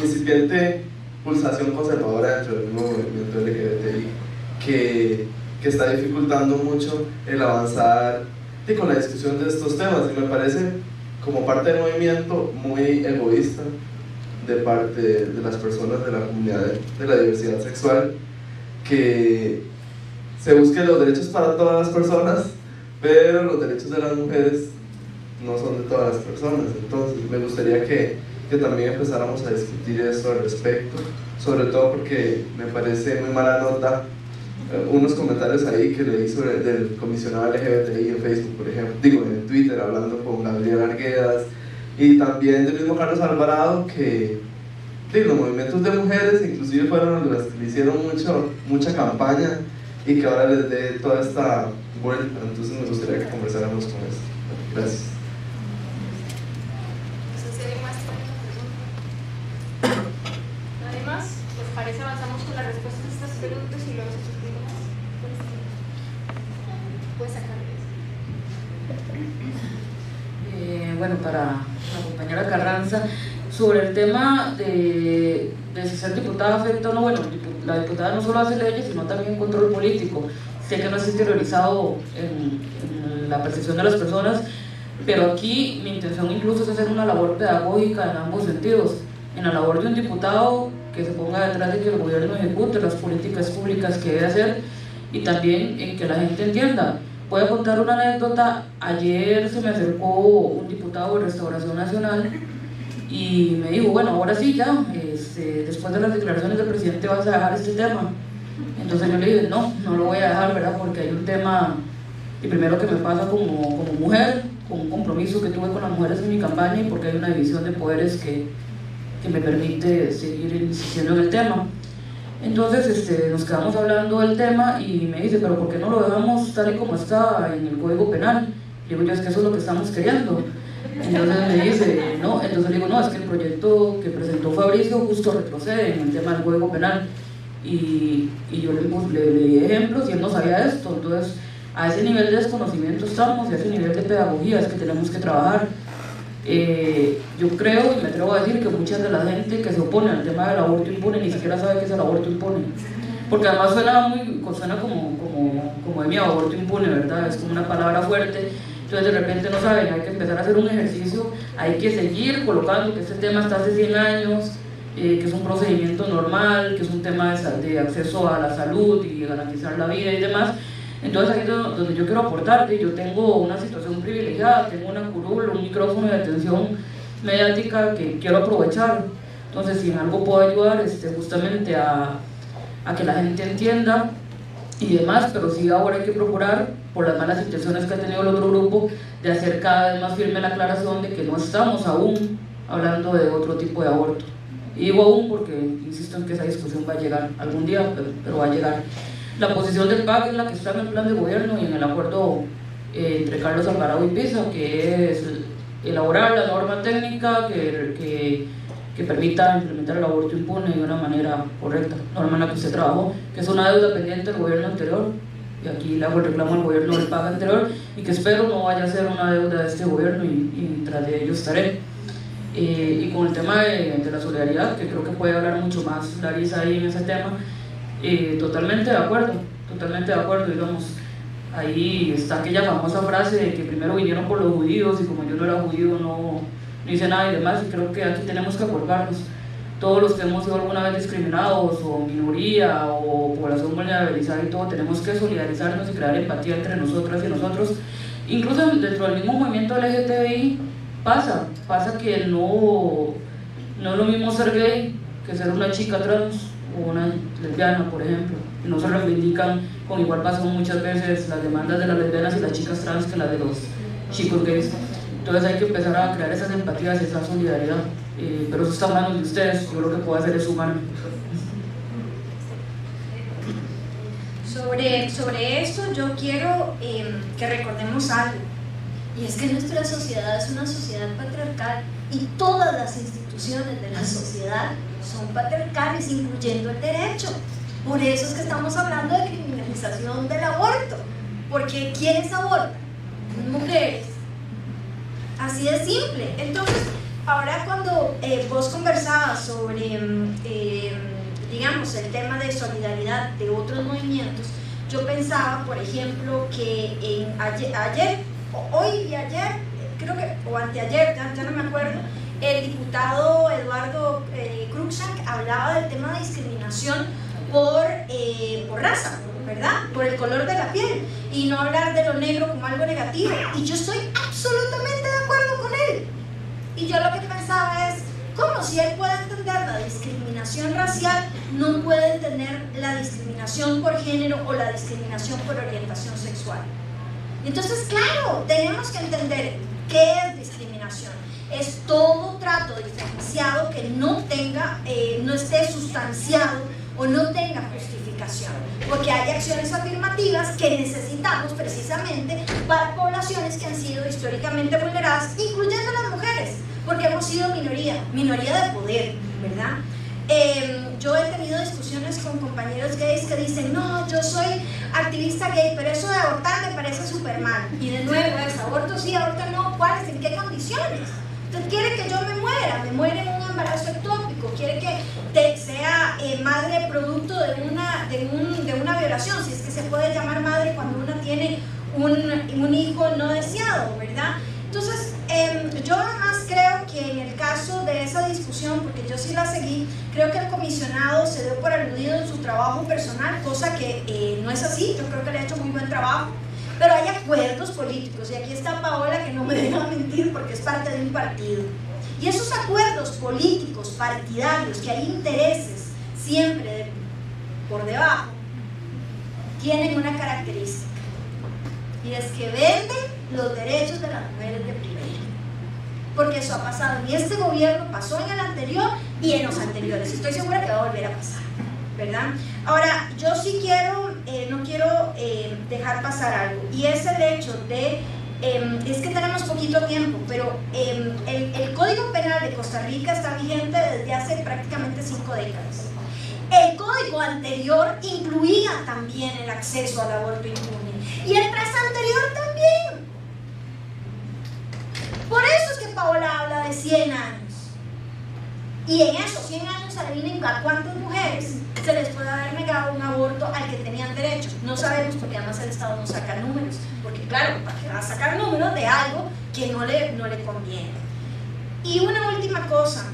incipiente pulsación conservadora dentro del mismo movimiento LGBTI que está dificultando mucho el avanzar con la discusión de estos temas, y me parece, como parte del movimiento, muy egoísta de parte de las personas de la comunidad de la diversidad sexual, que se busquen los derechos para todas las personas, pero los derechos de las mujeres no son de todas las personas. Entonces me gustaría que también empezáramos a discutir eso al respecto, sobre todo porque me parece muy mala nota unos comentarios ahí que leí sobre del comisionado LGBTI en Facebook, por ejemplo, en Twitter, hablando con Gabriel Arguedas, y también del mismo Carlos Alvarado, que los movimientos de mujeres inclusive fueron los que le hicieron mucha campaña y que ahora les dé toda esta vuelta. Entonces me gustaría que conversáramos con eso. Gracias. ¿Nadie más? ¿Les parece avanzamos con las respuestas a estas preguntas y luego se explica más? Puedes sacarles. Bueno, para la compañera Carranza, sobre el tema de si ser diputada afecta o no, bueno, la diputada no solo hace leyes, sino también control político. Sé que no es interiorizado en la percepción de las personas, pero aquí mi intención incluso es hacer una labor pedagógica en ambos sentidos. En la labor de un diputado que se ponga detrás de que el gobierno ejecute las políticas públicas que debe hacer, y también en que la gente entienda. Voy a contar una anécdota. Ayer se me acercó un diputado de Restauración Nacional y me dijo, bueno, ahora sí ya, después de las declaraciones del presidente vas a dejar este tema. Entonces yo le dije, no lo voy a dejar, ¿verdad? Porque hay un tema, y primero que me pasa como mujer, con un compromiso que tuve con las mujeres en mi campaña, y porque hay una división de poderes que me permite seguir insistiendo en el tema. Entonces nos quedamos hablando del tema y me dice, pero ¿por qué no lo dejamos tal y como está en el Código Penal? Le digo yo, es que eso es lo que estamos queriendo. Entonces me dice, no, entonces le digo, no, es que el proyecto que presentó Fabricio justo retrocede en el tema del Código Penal. Y yo le di ejemplos y él no sabía esto. Entonces a ese nivel de desconocimiento estamos, y a ese nivel de pedagogía es que tenemos que trabajar. Yo creo y me atrevo a decir que mucha de la gente que se opone al tema del aborto impune ni siquiera sabe qué es el aborto impune, porque además suena como de mi aborto impune, ¿verdad? Es como una palabra fuerte. Entonces de repente no saben, hay que empezar a hacer un ejercicio, hay que seguir colocando que este tema está hace 100 años, que es un procedimiento normal, que es un tema de acceso a la salud y garantizar la vida y demás. Entonces ahí es donde yo quiero aportar. Yo tengo una situación privilegiada, tengo una curul, un micrófono de atención mediática que quiero aprovechar. Entonces si en algo puedo ayudar justamente a que la gente entienda y demás, pero sí ahora hay que procurar, por las malas intenciones que ha tenido el otro grupo, de hacer cada vez más firme la aclaración de que no estamos aún hablando de otro tipo de aborto. Y digo aún porque insisto en que esa discusión va a llegar algún día, pero va a llegar. La posición del PAC es la que está en el plan de gobierno y en el acuerdo entre Carlos Alvarado y Pisa, que es elaborar la norma técnica que que permita implementar el aborto impune de una manera correcta, la norma en la que usted trabajó, que es una deuda pendiente del gobierno anterior, y aquí le hago el reclamo al gobierno del PAC anterior, y que espero no vaya a ser una deuda de este gobierno, y tras de ello estaré. Y con el tema de la solidaridad, que creo que puede hablar mucho más Larisa ahí en ese tema, totalmente de acuerdo, digamos. Ahí está aquella famosa frase de que primero vinieron por los judíos y como yo no era judío no hice nada y demás, y creo que aquí tenemos que acordarnos. Todos los que hemos sido alguna vez discriminados o minoría o población vulnerabilizada y todo, tenemos que solidarizarnos y crear empatía entre nosotras y nosotros. Incluso dentro del mismo movimiento LGTBI pasa que no es lo mismo ser gay que ser una chica trans o una lesbiana, por ejemplo, y no se reivindican con igual paso muchas veces las demandas de las lesbianas y las chicas trans que las de los chicos gays. Entonces hay que empezar a crear esas empatías y esa solidaridad, pero eso está en manos de ustedes. Yo lo que puedo hacer es sumar. Sobre esto yo quiero que recordemos algo, y es que nuestra sociedad es una sociedad patriarcal y todas las instituciones de la sociedad son patriarcales, incluyendo el derecho. Por eso es que estamos hablando de criminalización del aborto, porque ¿quiénes abortan? Mujeres. Así de simple. Entonces, ahora cuando vos conversabas sobre, digamos, el tema de solidaridad de otros movimientos, yo pensaba, por ejemplo, que hoy y ayer, creo que, o anteayer, ya no me acuerdo, el diputado Eduardo Cruikshank hablaba del tema de discriminación por raza, ¿verdad? Por el color de la piel, y no hablar de lo negro como algo negativo, y yo estoy absolutamente de acuerdo con él. Y yo lo que pensaba es, ¿cómo si él puede entender la discriminación racial, no puede entender la discriminación por género o la discriminación por orientación sexual? Entonces, claro, tenemos que entender qué es discriminación. Es todo trato diferenciado que no esté sustanciado o no tenga justificación, porque hay acciones afirmativas que necesitamos precisamente para poblaciones que han sido históricamente vulneradas, incluyendo las mujeres, porque hemos sido minoría de poder, ¿verdad? Yo he tenido discusiones con compañeros gays que dicen, no, yo soy activista gay, pero eso de abortar me parece súper mal. Y de nuevo, es aborto sí, aborto no, ¿cuáles? ¿En qué condiciones? Usted quiere que yo me muera en un embarazo ectópico, quiere que sea madre producto de una violación, si es que se puede llamar madre cuando una tiene un hijo no deseado, ¿verdad? Entonces, yo además creo que en el caso de esa discusión, porque yo sí la seguí, creo que el comisionado se dio por aludido en su trabajo personal, cosa que no es así. Yo creo que le ha hecho muy buen trabajo, pero hay acuerdos políticos, y aquí está Paola, que no me deja mentir porque es parte de un partido, y esos acuerdos políticos partidarios, que hay intereses siempre por debajo, tienen una característica, y es que venden los derechos de las mujeres de primera, porque eso ha pasado en este gobierno, pasó en el anterior y en los anteriores, estoy segura que va a volver a pasar, ¿verdad? Ahora, yo sí no quiero dejar pasar algo, y es el hecho de, es que tenemos poquito tiempo, pero el Código Penal de Costa Rica está vigente desde hace prácticamente 5 décadas. El código anterior incluía también el acceso al aborto impune, y el anterior también. Por eso es que Paola habla de 100 años. Y en esos 100 años, adivinen a cuántas mujeres se les puede haber negado un aborto al que tenían derecho. No sabemos, porque además el Estado no saca números. Porque claro, ¿para qué va a sacar números de algo que no le conviene? Y una última cosa,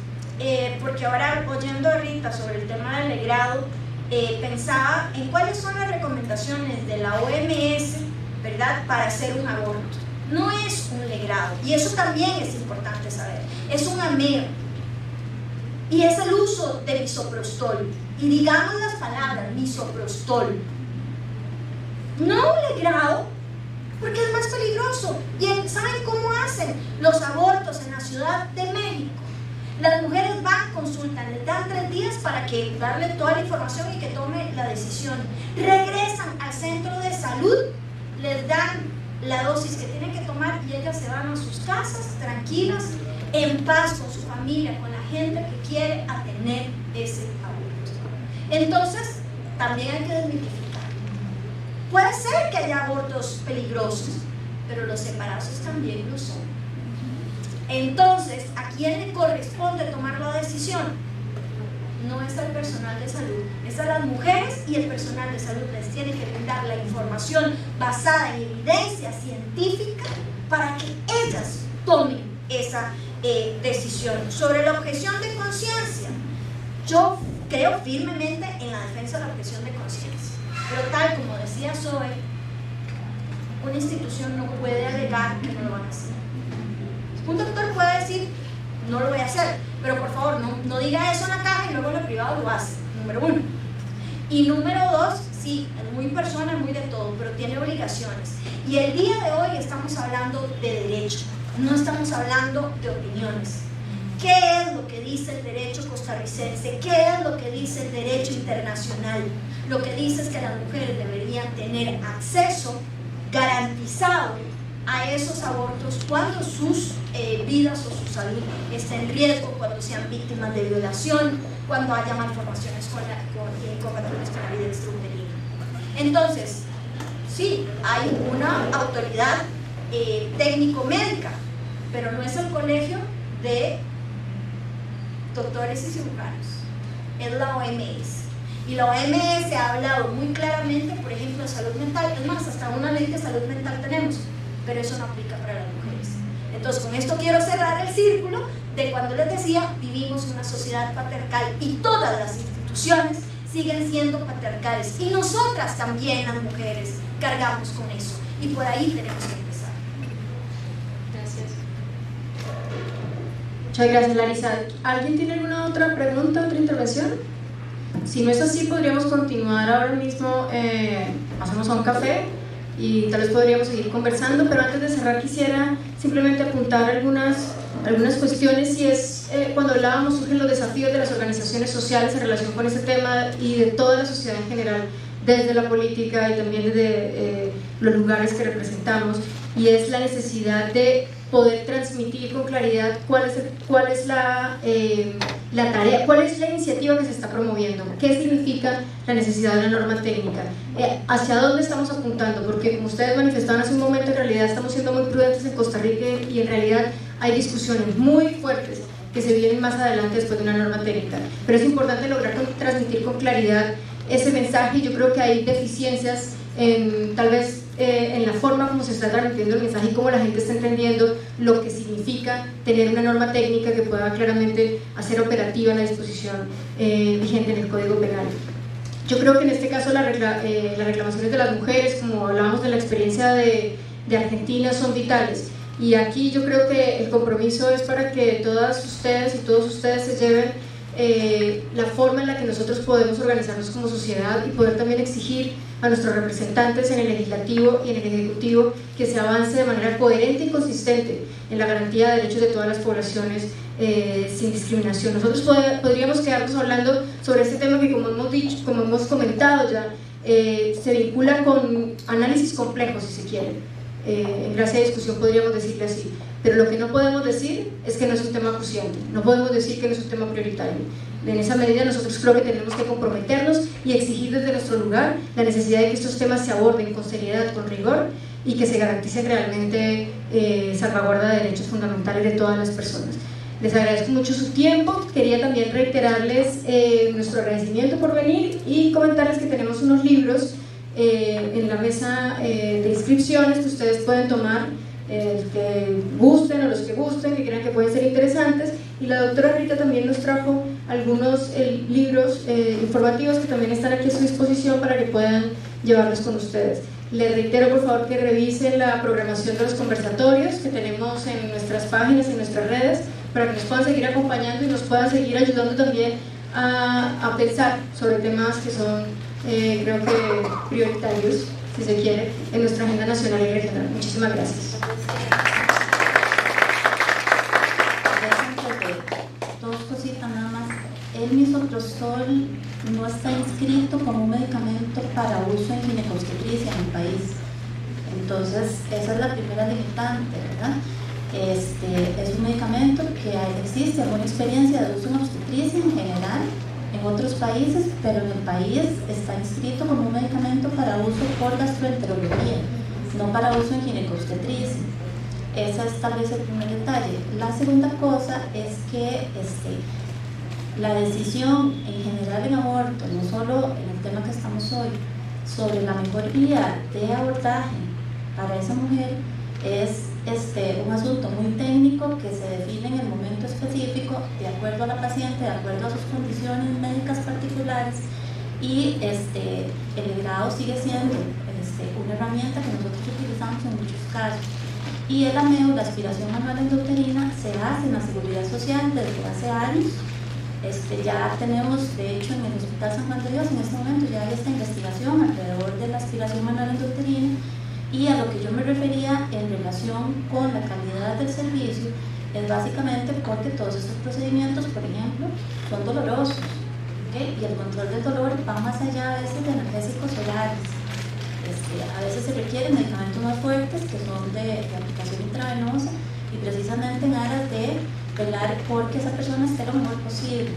porque ahora oyendo a Rita sobre el tema del legrado, pensaba en cuáles son las recomendaciones de la OMS, ¿verdad?, para hacer un aborto. No es un legrado, y eso también es importante saber, es un ameo, y es el uso de misoprostol, y digamos las palabras misoprostol, no un legrado, porque es más peligroso. Y ¿saben cómo hacen los abortos en la Ciudad de México? Las mujeres van, consultan, les dan 3 días para que darle toda la información y que tome la decisión. Regresan al centro de salud, les dan la dosis que tienen que tomar y ellas se van a sus casas tranquilas en paz con su familia, con la gente que quiere tener ese aborto. Entonces, también hay que desmitificar. Puede ser que haya abortos peligrosos, pero los embarazo también lo son. Entonces, ¿a quién le corresponde tomar la decisión? No es al personal de salud, es a las mujeres, y el personal de salud les tiene que brindar la información basada en evidencia científica para que ellas tomen esa decisión. Sobre la objeción de conciencia, yo creo firmemente en la defensa de la objeción de conciencia, pero tal como decía Zoe, una institución no puede alegar que no lo van a hacer. Un doctor puede decir, no lo voy a hacer, pero por favor no diga eso en la caja y luego en lo privado lo hace, número uno. Y número dos, sí, es muy personal, muy de todo, pero tiene obligaciones. Y el día de hoy estamos hablando de derecho, no estamos hablando de opiniones. ¿Qué es lo que dice el derecho costarricense? ¿Qué es lo que dice el derecho internacional? Lo que dice es que las mujeres deberían tener acceso garantizado a esos abortos cuando sus vidas o su salud esté en riesgo, cuando sean víctimas de violación, cuando haya malformaciones compatibles con la vida extrauterina. Entonces, sí, hay una autoridad técnico-médica, pero no es el colegio de doctores y cirujanos, es la OMS. Y la OMS ha hablado muy claramente, por ejemplo, de salud mental. Es más, hasta una ley de salud mental tenemos, pero eso no aplica para las mujeres. Entonces, con esto quiero cerrar el círculo de cuando les decía, vivimos en una sociedad patriarcal y todas las instituciones siguen siendo patriarcales. Y nosotras también, las mujeres, cargamos con eso. Y por ahí tenemos que empezar. Gracias. Muchas gracias, Larisa. ¿Alguien tiene alguna otra pregunta, otra intervención? Si no es así, podríamos continuar ahora mismo, hacemos un café y tal vez podríamos seguir conversando, pero antes de cerrar quisiera simplemente apuntar algunas cuestiones, y es cuando hablábamos surgen los desafíos de las organizaciones sociales en relación con este tema y de toda la sociedad en general, desde la política y también desde los lugares que representamos, y es la necesidad de poder transmitir con claridad cuál es la tarea, cuál es la iniciativa que se está promoviendo, qué significa la necesidad de una norma técnica, hacia dónde estamos apuntando, porque como ustedes manifestaban hace un momento, en realidad estamos siendo muy prudentes en Costa Rica y en realidad hay discusiones muy fuertes que se vienen más adelante después de una norma técnica, pero es importante lograr transmitir con claridad ese mensaje. Yo creo que hay deficiencias tal vez en la forma como se está transmitiendo el mensaje y cómo la gente está entendiendo lo que significa tener una norma técnica que pueda claramente hacer operativa la disposición vigente en el Código Penal. Yo creo que en este caso las reclamaciones de las mujeres, como hablábamos de la experiencia de Argentina, son vitales, y aquí yo creo que el compromiso es para que todas ustedes y todos ustedes se lleven la forma en la que nosotros podemos organizarnos como sociedad y poder también exigir a nuestros representantes en el legislativo y en el ejecutivo que se avance de manera coherente y consistente en la garantía de derechos de todas las poblaciones sin discriminación. Nosotros podríamos quedarnos hablando sobre este tema que, como hemos dicho, como hemos comentado ya, se vincula con análisis complejos, si se quiere. En gracia de discusión podríamos decirle así, pero lo que no podemos decir es que no es un tema cruciante, no podemos decir que no es un tema prioritario. En esa medida nosotros creo que tenemos que comprometernos y exigir desde nuestro lugar la necesidad de que estos temas se aborden con seriedad, con rigor, y que se garantice realmente salvaguarda de derechos fundamentales de todas las personas. Les agradezco mucho su tiempo, quería también reiterarles nuestro agradecimiento por venir y comentarles que tenemos unos libros en la mesa de inscripciones que ustedes pueden tomar, que gusten o los que gusten, que crean que pueden ser interesantes, y la doctora Rita también nos trajo algunos libros informativos que también están aquí a su disposición para que puedan llevarlos con ustedes. Les reitero por favor que revisen la programación de los conversatorios que tenemos en nuestras páginas y en nuestras redes para que nos puedan seguir acompañando y nos puedan seguir ayudando también a pensar sobre temas que son creo que prioritarios, si se quiere, en nuestra agenda nacional y regional. Muchísimas gracias. Dos cositas nada más. El misoprostol no está inscrito como un medicamento para uso en ginecobstetricia en el país. Entonces, esa es la primera limitante, ¿verdad? Es un medicamento que existe alguna experiencia de uso en obstetricia en general en otros países, pero en el país está inscrito como un medicamento para uso por gastroenterología, no para uso en ginecobstetricia. Ese es tal vez el primer detalle. La segunda cosa es que la decisión en general en aborto, no solo en el tema que estamos hoy, sobre la mejor vía de abordaje para esa mujer es un asunto muy técnico que se define en el momento específico de acuerdo a la paciente, de acuerdo a sus condiciones médicas particulares, y el grado sigue siendo una herramienta que nosotros utilizamos en muchos casos. Y el AMEO, la aspiración manual endouterina, se hace en la Seguridad Social desde hace años. Ya tenemos, de hecho, en el Hospital San Juan de Dios, en este momento ya hay esta investigación alrededor de la aspiración manual endouterina. Y a lo que yo me refería en relación con la calidad del servicio es básicamente porque todos estos procedimientos, por ejemplo, son dolorosos, ¿okay? Y el control del dolor va más allá a veces de analgésicos orales. A veces se requieren medicamentos más fuertes que son de aplicación intravenosa y precisamente en aras de velar porque esa persona esté lo mejor posible,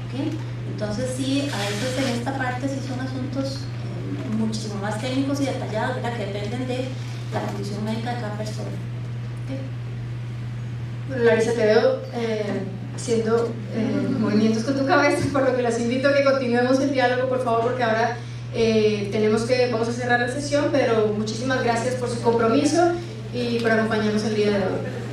¿okay? Entonces sí, a veces en esta parte sí son asuntos muchísimo más técnicos y detallados, ¿verdad?, que dependen de la condición médica de cada persona. ¿Okay? Bueno, Larisa, te veo haciendo movimientos con tu cabeza, por lo que las invito a que continuemos el diálogo, por favor, porque ahora vamos a cerrar la sesión, pero muchísimas gracias por su compromiso y por acompañarnos el día de hoy.